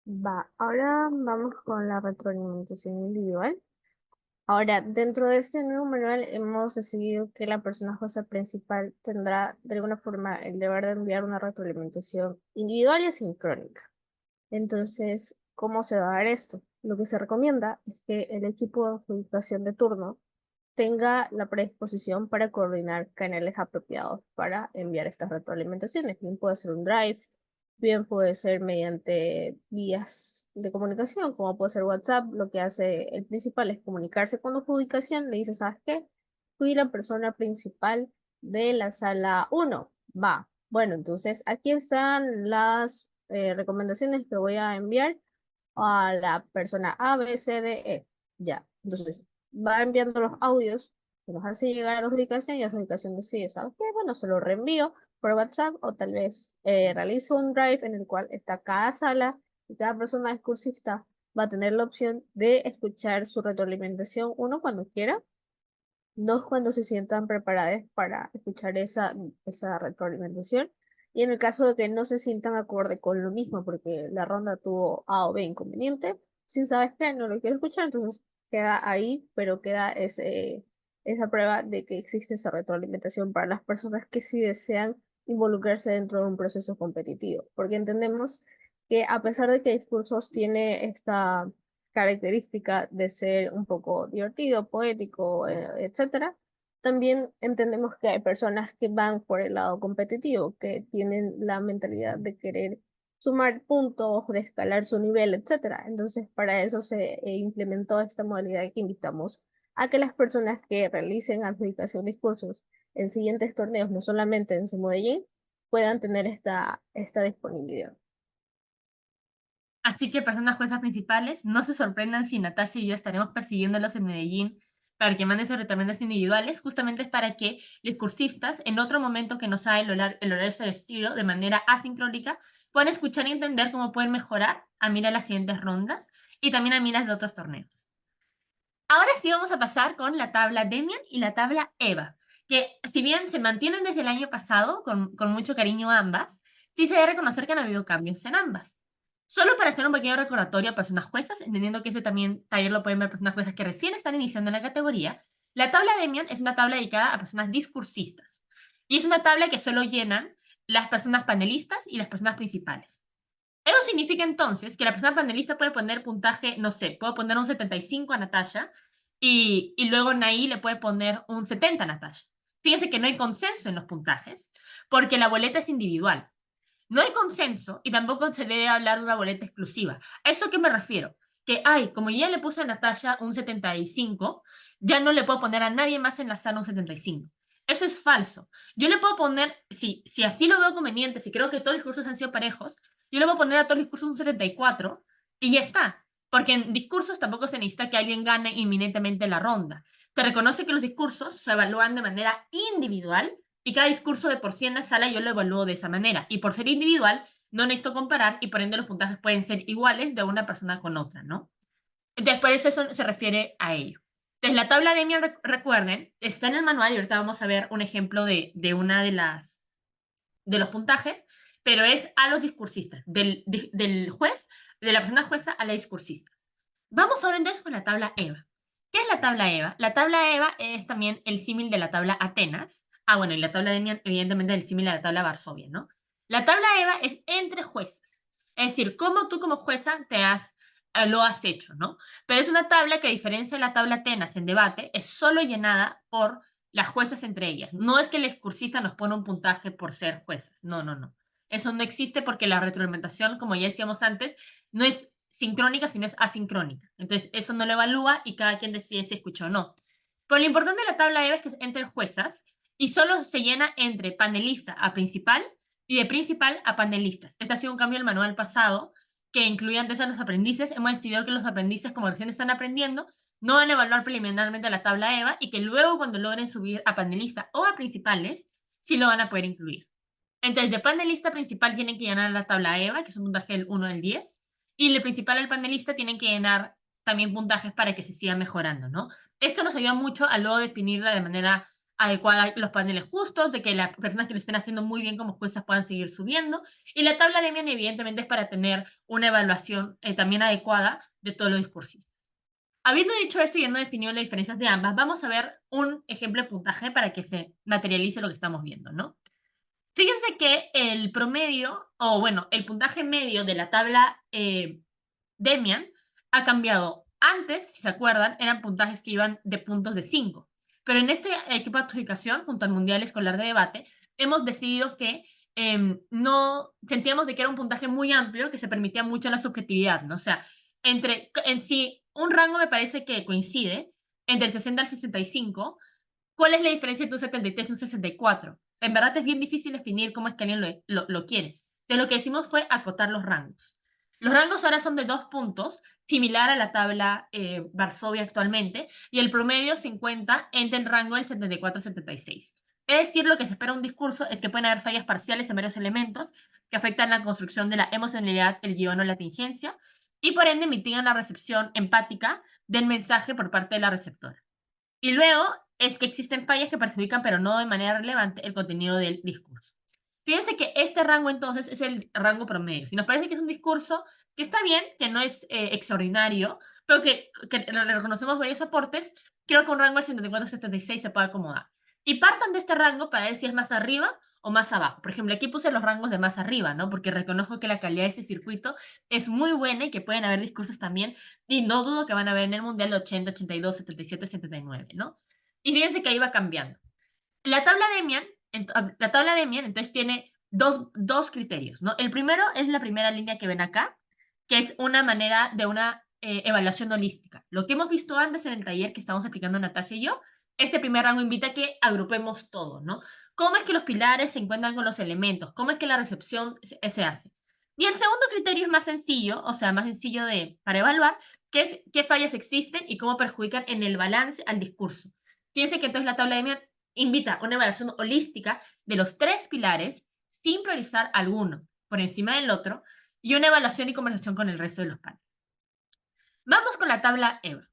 Va, ahora vamos con la retroalimentación individual. Ahora, dentro de este nuevo manual hemos decidido que la persona jueza principal tendrá de alguna forma el deber de enviar una retroalimentación individual y asincrónica. Entonces, ¿cómo se va a dar esto? Lo que se recomienda es que el equipo de adjudicación de turno tenga la predisposición para coordinar canales apropiados para enviar estas retroalimentaciones. Bien puede ser un Drive, bien puede ser mediante vías de comunicación, como puede ser WhatsApp. Lo que hace el principal es comunicarse con la adjudicación, le dice, ¿sabes qué? Fui la persona principal de la sala 1. Va. Bueno, entonces aquí están las recomendaciones que voy a enviar a la persona A, B, C, D, E. Ya. Entonces, va enviando los audios, se los hace llegar a la adjudicación y la adjudicación decide, ¿sabes qué? Bueno, se lo reenvío por WhatsApp o tal vez realizo un drive en el cual está cada sala y cada persona discursista va a tener la opción de escuchar su retroalimentación, uno cuando quiera, dos cuando se sientan preparadas para escuchar esa retroalimentación. Y en el caso de que no se sientan acorde con lo mismo, porque la ronda tuvo A o B inconveniente, si sabes que no lo quiero escuchar, entonces queda ahí, pero queda esa prueba de que existe esa retroalimentación para las personas que sí desean involucrarse dentro de un proceso competitivo. Porque entendemos que a pesar de que Discursos tiene esta característica de ser un poco divertido, poético, etcétera, también entendemos que hay personas que van por el lado competitivo, que tienen la mentalidad de querer sumar puntos, de escalar su nivel, etcétera. Entonces, para eso se implementó esta modalidad que invitamos a que las personas que realicen adjudicación de discursos en siguientes torneos, no solamente en Medellín, puedan tener esta disponibilidad. Así que personas juezas principales, no se sorprendan si Natasha y yo estaremos persiguiéndolos en Medellín para que manden sus retámenes individuales, justamente es para que los cursistas, en otro momento que no sea el horario selectivo, de manera asincrónica, puedan escuchar y entender cómo pueden mejorar a mira las siguientes rondas y también a miras de otros torneos. Ahora sí vamos a pasar con la tabla Demian y la tabla Eva, que si bien se mantienen desde el año pasado, con mucho cariño ambas, sí se debe reconocer que han habido cambios en ambas. Solo para hacer un pequeño recordatorio a personas juezas, entendiendo que ese también taller lo pueden ver personas juezas que recién están iniciando en la categoría, la tabla Demian es una tabla dedicada a personas discursistas. Y es una tabla que solo llenan las personas panelistas y las personas principales. Eso significa entonces que la persona panelista puede poner puntaje, no sé, puedo poner un 75 a Natasha y luego Naí le puede poner un 70 a Natasha. Fíjense que no hay consenso en los puntajes porque la boleta es individual. No hay consenso y tampoco se debe hablar de una boleta exclusiva. ¿A eso qué me refiero? Que, ay, como yo ya le puse a Natasha un 75, ya no le puedo poner a nadie más en la sala un 75. Eso es falso. Yo le puedo poner, si así lo veo conveniente, si creo que todos los discursos han sido parejos, yo le voy a poner a todos los discursos un 74 y ya está. Porque en discursos tampoco se necesita que alguien gane inminentemente la ronda. Se reconoce que los discursos se evalúan de manera individual y cada discurso de por sí en la sala yo lo evalúo de esa manera. Y por ser individual, no necesito comparar y por ende los puntajes pueden ser iguales de una persona con otra, ¿no? Entonces, por eso se refiere a ello. Entonces, la tabla de Emian, recuerden, está en el manual y ahorita vamos a ver un ejemplo de una de los puntajes, pero es a los discursistas, del juez, de la persona jueza a la discursista. Vamos ahora entonces con la tabla EVA. ¿Qué es la tabla EVA? La tabla EVA es también el símil de la tabla Atenas. Ah, bueno, y la tabla de evidentemente el símil de la tabla Varsovia, ¿no? La tabla EVA es entre jueces. Es decir, cómo tú como jueza lo has hecho, ¿no? Pero es una tabla que, a diferencia de la tabla Atenas en debate, es solo llenada por las juezas entre ellas. No es que el excursista nos pone un puntaje por ser juezas. No, no, no. Eso no existe porque la retroalimentación, como ya decíamos antes, no es sincrónica, sino es asincrónica. Entonces, eso no lo evalúa y cada quien decide si escucha o no. Pero lo importante de la tabla EVA es que es entre juezas y solo se llena entre panelista a principal y de principal a panelistas. Este ha sido un cambio del manual pasado que incluía antes a los aprendices. Hemos decidido que los aprendices, como recién están aprendiendo, no van a evaluar preliminarmente la tabla EVA y que luego cuando logren subir a panelista o a principales, sí lo van a poder incluir. Entonces, de panelista principal tienen que llenar la tabla EVA, que es un puntaje del 1 al 10, y el principal al panelista tienen que llenar también puntajes para que se siga mejorando, ¿no? Esto nos ayuda mucho a luego definirla de manera adecuada los paneles justos, de que las personas que lo estén haciendo muy bien como juezas puedan seguir subiendo, y la tabla de Demian evidentemente es para tener una evaluación también adecuada de todos los discursistas. Habiendo dicho esto y habiendo definido las diferencias de ambas, vamos a ver un ejemplo de puntaje para que se materialice lo que estamos viendo, ¿no? Fíjense que el promedio, o bueno, el puntaje medio de la tabla Demian ha cambiado. Antes, si se acuerdan, eran puntajes que iban de puntos de 5. Pero en este equipo de adjudicación, junto al Mundial Escolar de Debate, hemos decidido que no sentíamos de que era un puntaje muy amplio que se permitía mucho la subjetividad, ¿no? O sea, en sí, un rango me parece que coincide entre el 60 al 65. ¿Cuál es la diferencia entre un 73 y un 64? En verdad es bien difícil definir cómo es que alguien lo quiere. De lo que hicimos fue acotar los rangos. Los rangos ahora son de 2 puntos, similar a la tabla Varsovia actualmente, y el promedio se encuentra entre el rango del 74 y 76. Es decir, lo que se espera de un discurso es que pueden haber fallas parciales en varios elementos que afectan la construcción de la emocionalidad, el guión o la tingencia, y por ende mitigan la recepción empática del mensaje por parte de la receptora. Y luego es que existen fallas que perjudican, pero no de manera relevante, el contenido del discurso. Fíjense que este rango entonces es el rango promedio. Si nos parece que es un discurso que está bien, que no es extraordinario, pero que le reconocemos varios aportes, creo que un rango de 74-76 se puede acomodar. Y partan de este rango para ver si es más arriba o más abajo. Por ejemplo, aquí puse los rangos de más arriba, ¿no? Porque reconozco que la calidad de este circuito es muy buena y que pueden haber discursos también, y no dudo que van a ver en el Mundial 80, 82, 77, 79, ¿no? Y fíjense que ahí va cambiando. La tabla Demian, la tabla Demian entonces tiene dos criterios, ¿no? El primero es la primera línea que ven acá, que es una manera de una evaluación holística. Lo que hemos visto antes en el taller que estamos aplicando Natasha y yo, este primer rango invita a que agrupemos todo, ¿no? ¿Cómo es que los pilares se encuentran con los elementos? ¿Cómo es que la recepción se hace? Y el segundo criterio es más sencillo, o sea, más sencillo para evaluar, que es qué fallas existen y cómo perjudican en el balance al discurso. Fíjense que entonces la tabla de Mead invita a una evaluación holística de los tres pilares sin priorizar alguno por encima del otro y una evaluación y conversación con el resto de los paneles. Vamos con la tabla EVA.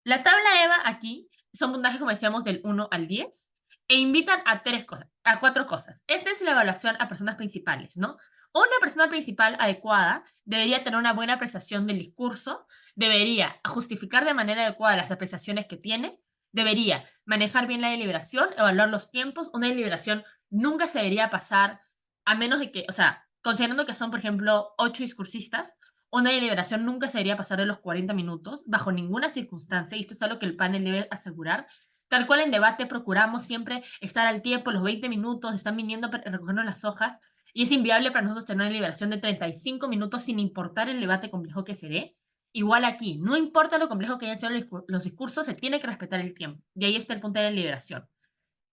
La tabla EVA aquí son puntajes, como decíamos, del 1 al 10 e invitan a tres cosas, a cuatro cosas. Esta es la evaluación a personas principales, ¿no? Una persona principal adecuada debería tener una buena apreciación del discurso, debería justificar de manera adecuada las apreciaciones que tiene, debería manejar bien la deliberación, evaluar los tiempos. Una deliberación nunca se debería pasar, a menos de que, o sea, considerando que son, por ejemplo, 8 discursistas, una deliberación nunca se debería pasar de los 40 minutos, bajo ninguna circunstancia, y esto es algo que el panel debe asegurar. Tal cual en debate procuramos siempre estar al tiempo, los 20 minutos, están viniendo a recogernos las hojas, y es inviable para nosotros tener una deliberación de 35 minutos sin importar el debate complejo que se dé. Igual aquí, no importa lo complejo que hayan sido los discursos, se tiene que respetar el tiempo. Y ahí está el punto de la deliberación.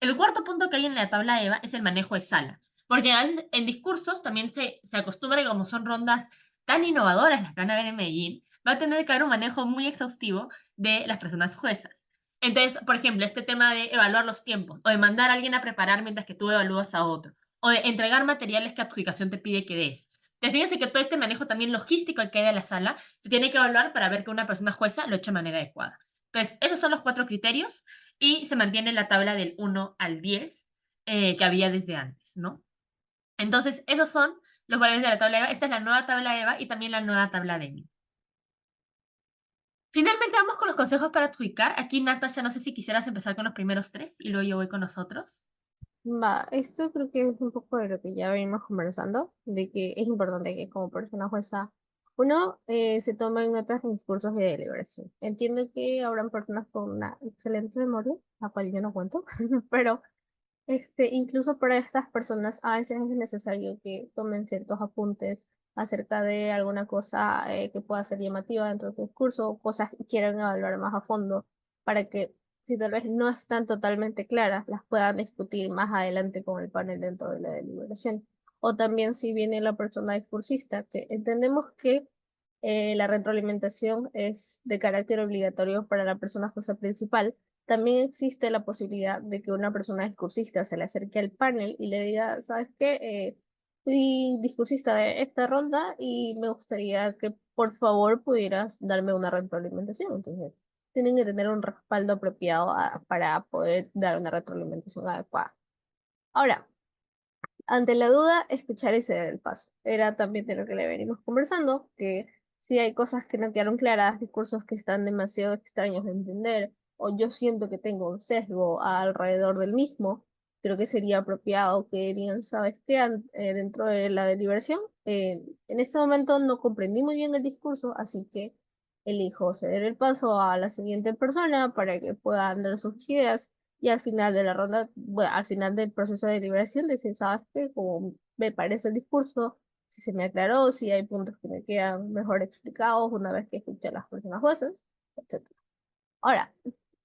El cuarto punto que hay en la tabla EVA es el manejo de sala, porque a veces en discursos también se acostumbra que como son rondas tan innovadoras las que van a ver en Medellín, va a tener que haber un manejo muy exhaustivo de las personas juezas. Entonces, por ejemplo, este tema de evaluar los tiempos, o de mandar a alguien a preparar mientras que tú evalúas a otro, o de entregar materiales que adjudicación te pide que des. Te fíjense que todo este manejo también logístico que hay de la sala se tiene que evaluar para ver que una persona jueza lo ha hecho de manera adecuada. Entonces, esos son los cuatro criterios y se mantiene la tabla del 1 al 10 que había desde antes, ¿no? Entonces, esos son los valores de la tabla EVA. Esta es la nueva tabla EVA y también la nueva tabla DEMI. Finalmente vamos con los consejos para adjudicar. Aquí, Natasha, no sé si quisieras empezar con los primeros tres y luego yo voy con los otros. Va, esto creo que es un poco de lo que ya venimos conversando, de que es importante que como persona jueza uno se tomen notas en discursos de deliberación. Entiendo que habrán personas con una excelente memoria, la cual yo no cuento, pero incluso para estas personas a veces es necesario que tomen ciertos apuntes acerca de alguna cosa que pueda ser llamativa dentro de tu discurso, o cosas que quieran evaluar más a fondo, para que si tal vez no están totalmente claras, las puedan discutir más adelante con el panel dentro de la deliberación. O también si viene la persona discursista, que entendemos que la retroalimentación es de carácter obligatorio para la persona jueza principal. También existe la posibilidad de que una persona discursista se le acerque al panel y le diga, ¿sabes qué? Soy discursista de esta ronda y me gustaría que por favor pudieras darme una retroalimentación. Entonces, tienen que tener un respaldo apropiado para poder dar una retroalimentación adecuada. Ahora, ante la duda, escuchar y ceder el paso. Era también de lo que le venimos conversando, que si hay cosas que no quedaron claras, discursos que están demasiado extraños de entender, o yo siento que tengo un sesgo alrededor del mismo, creo que sería apropiado que digan, ¿sabes qué? Dentro de la deliberación, en este momento no comprendí muy bien el discurso, así que elijo ceder el paso a la siguiente persona para que puedan dar sus ideas y al final de la ronda, bueno, al final del proceso de deliberación, decir, ¿sabes qué? Como me parece el discurso, si se me aclaró, si hay puntos que me quedan mejor explicados una vez que escuché a las personas jueces, etcétera. Ahora,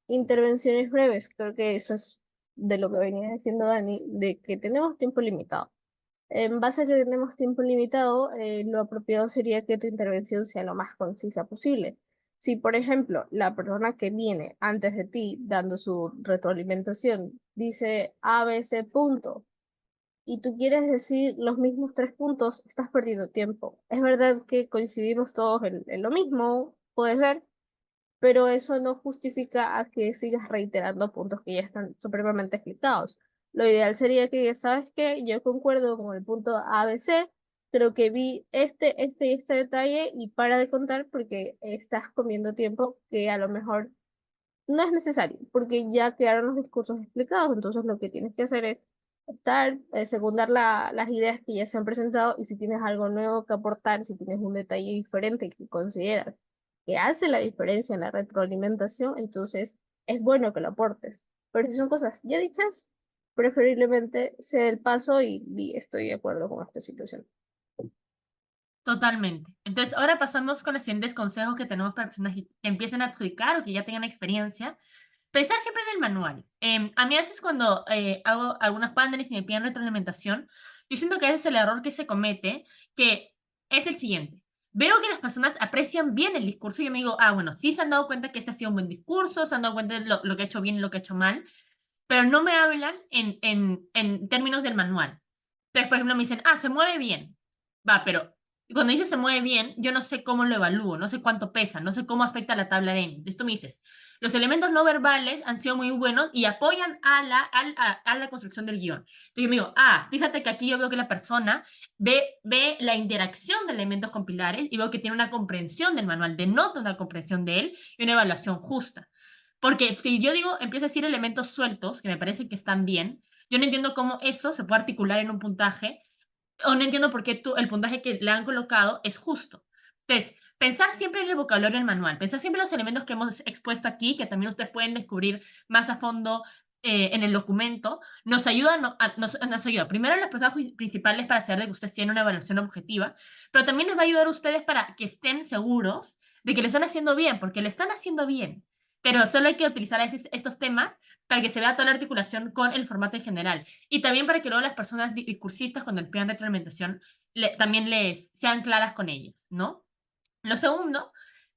intervenciones breves, creo que eso es de lo que venía diciendo Dani, de que tenemos tiempo limitado. En base a que tenemos tiempo limitado, lo apropiado sería que tu intervención sea lo más concisa posible. Si, por ejemplo, la persona que viene antes de ti dando su retroalimentación dice A, B, C, punto, y tú quieres decir los mismos tres puntos, estás perdiendo tiempo. Es verdad que coincidimos todos en lo mismo, puede ser, pero eso no justifica a que sigas reiterando puntos que ya están supremamente explicados. Lo ideal sería que, ¿sabes qué? Yo concuerdo con el punto ABC, creo que vi este y este detalle y para de contar porque estás comiendo tiempo que a lo mejor no es necesario, porque ya quedaron los discursos explicados, entonces lo que tienes que hacer es estar, secundar las ideas que ya se han presentado y si tienes algo nuevo que aportar, si tienes un detalle diferente que consideras que hace la diferencia en la retroalimentación, entonces es bueno que lo aportes. Pero si son cosas ya dichas, preferiblemente sea el paso y estoy de acuerdo con esta situación. Totalmente. Entonces, ahora pasamos con los siguientes consejos que tenemos para personas que empiecen a aplicar o que ya tengan experiencia. Pensar siempre en el manual. A mí a veces cuando hago algunos paneles y me piden retroalimentación, yo siento que ese es el error que se comete, que es el siguiente. Veo que las personas aprecian bien el discurso y yo me digo, ah, bueno, sí se han dado cuenta que este ha sido un buen discurso, se han dado cuenta de lo que he hecho bien y lo que he hecho mal, pero no me hablan en términos del manual. Entonces, por ejemplo, me dicen, ah, se mueve bien. Va, pero cuando dice se mueve bien, yo no sé cómo lo evalúo, no sé cuánto pesa, no sé cómo afecta la tabla de M. Entonces tú me dices, los elementos no verbales han sido muy buenos y apoyan a la construcción del guión. Entonces yo me digo, ah, fíjate que aquí yo veo que la persona ve la interacción de elementos con pilares y veo que tiene una comprensión del manual, denota una comprensión de él y una evaluación justa. Porque si yo digo, empiezo a decir elementos sueltos, que me parece que están bien, yo no entiendo cómo eso se puede articular en un puntaje, o no entiendo por qué el puntaje que le han colocado es justo. Entonces, pensar siempre en el vocabulario del manual, pensar siempre en los elementos que hemos expuesto aquí, que también ustedes pueden descubrir más a fondo en el documento, nos ayuda, nos ayuda primero en las personas principales para saber de que ustedes tienen una evaluación objetiva, pero también les va a ayudar a ustedes para que estén seguros de que lo están haciendo bien, porque lo están haciendo bien. Pero solo hay que utilizar estos temas para que se vea toda la articulación con el formato en general. Y también para que luego las personas discursistas, cuando pidan retroalimentación, también les sean claras con ellas, ¿no? Lo segundo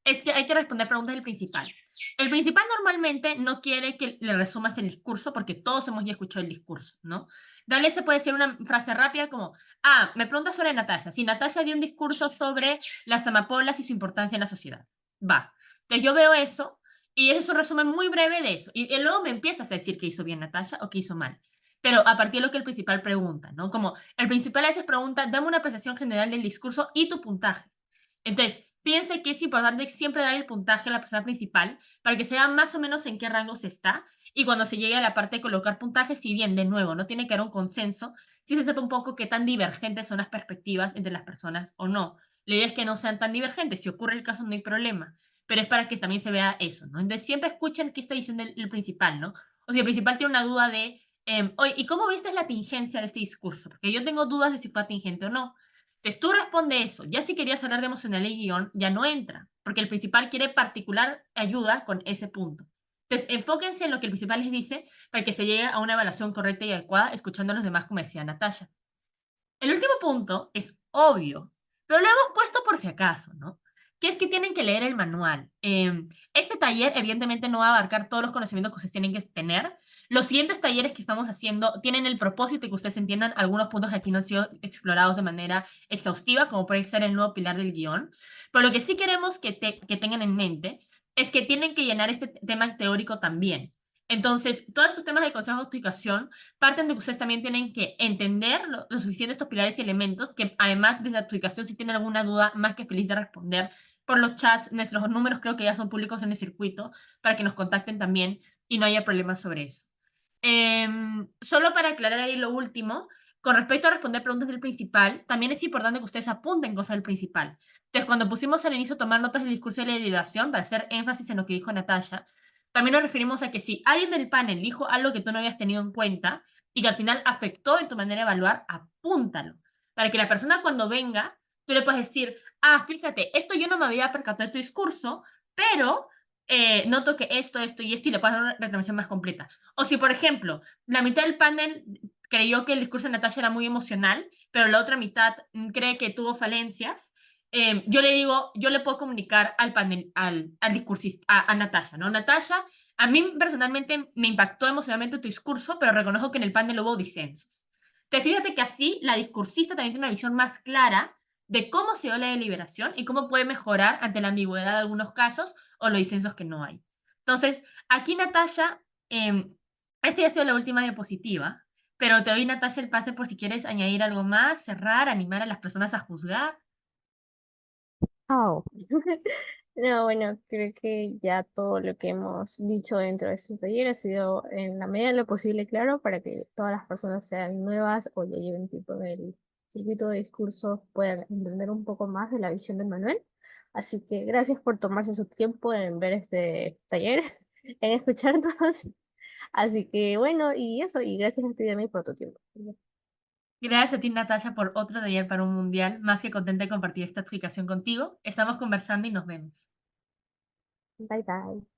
es que hay que responder preguntas del principal. El principal normalmente no quiere que le resumas el discurso porque todos hemos ya escuchado el discurso, ¿no? Dale, se puede decir una frase rápida como, ah, me pregunta sobre Natasha. Si Natasha dio un discurso sobre las amapolas y su importancia en la sociedad. Va. Entonces yo veo eso y eso es un resumen muy breve de eso. Y luego me empiezas a decir que hizo bien Natasha o que hizo mal. Pero a partir de lo que el principal pregunta, ¿no? Como el principal a veces pregunta, dame una apreciación general del discurso y tu puntaje. Entonces, piense que es importante siempre dar el puntaje a la persona principal para que se vea más o menos en qué rango se está y cuando se llegue a la parte de colocar puntajes, si bien de nuevo no tiene que haber un consenso, sí se sepa un poco qué tan divergentes son las perspectivas entre las personas o no. La idea es que no sean tan divergentes, si ocurre el caso no hay problema, pero es para que también se vea eso, ¿no? Entonces siempre escuchen qué está diciendo el principal, ¿no? O si el principal tiene una duda de, oye, ¿y cómo viste la tingencia de este discurso? Porque yo tengo dudas de si fue tingente o no. Entonces tú responde eso. Ya si querías hablar de emocionalidad y guión, ya no entra, porque el principal quiere particular ayuda con ese punto. Entonces, enfóquense en lo que el principal les dice para que se llegue a una evaluación correcta y adecuada, escuchando a los demás, como decía Natasha. El último punto es obvio, pero lo hemos puesto por si acaso, ¿no? Que es que tienen que leer el manual. Este taller, evidentemente, no va a abarcar todos los conocimientos que ustedes tienen que tener. Los siguientes talleres que estamos haciendo tienen el propósito de que ustedes entiendan algunos puntos que aquí no han sido explorados de manera exhaustiva, como puede ser el nuevo pilar del guión. Pero lo que sí queremos que tengan en mente es que tienen que llenar este tema teórico también. Entonces, todos estos temas de consejo de justificación parten de que ustedes también tienen que entender lo suficiente estos pilares y elementos, que además de la adjudicación, si tienen alguna duda, más que feliz de responder por los chats, nuestros números creo que ya son públicos en el circuito, para que nos contacten también y no haya problemas sobre eso. Solo para aclarar ahí lo último, con respecto a responder preguntas del principal, también es importante que ustedes apunten cosas del principal. Entonces, cuando pusimos al inicio tomar notas del discurso de la deliberación, para hacer énfasis en lo que dijo Natasha, también nos referimos a que si alguien del panel dijo algo que tú no habías tenido en cuenta y que al final afectó en tu manera de evaluar, apúntalo. Para que la persona cuando venga, tú le puedas decir, ah, fíjate, esto yo no me había percatado de tu discurso, pero noto que esto y esto, y le puedes dar una reclamación más completa. O si, por ejemplo, la mitad del panel creyó que el discurso de Natasha era muy emocional, pero la otra mitad cree que tuvo falencias, yo le digo, yo le puedo comunicar al panel, al discursista, a Natasha, ¿no? Natasha, a mí personalmente me impactó emocionalmente tu discurso, pero reconozco que en el panel hubo disensos. Te fíjate que así la discursista también tiene una visión más clara de cómo se dio la deliberación y cómo puede mejorar ante la ambigüedad de algunos casos o los disensos que no hay. Entonces, aquí Natasha, esta ya ha sido la última diapositiva, pero te doy, Natasha, el pase por si quieres añadir algo más, cerrar, animar a las personas a juzgar. Oh. No, bueno, creo que ya todo lo que hemos dicho dentro de este taller ha sido en la medida de lo posible claro para que todas las personas sean nuevas o ya lleven tiempo en el circuito de discursos puedan entender un poco más de la visión del manual. Así que gracias por tomarse su tiempo en ver este taller, en escucharnos. Así que bueno, y eso, y gracias a ti Dani por tu tiempo. Gracias a ti, Natasha, por otro taller para un mundial. Más que contenta de compartir esta explicación contigo. Estamos conversando y nos vemos. Bye bye.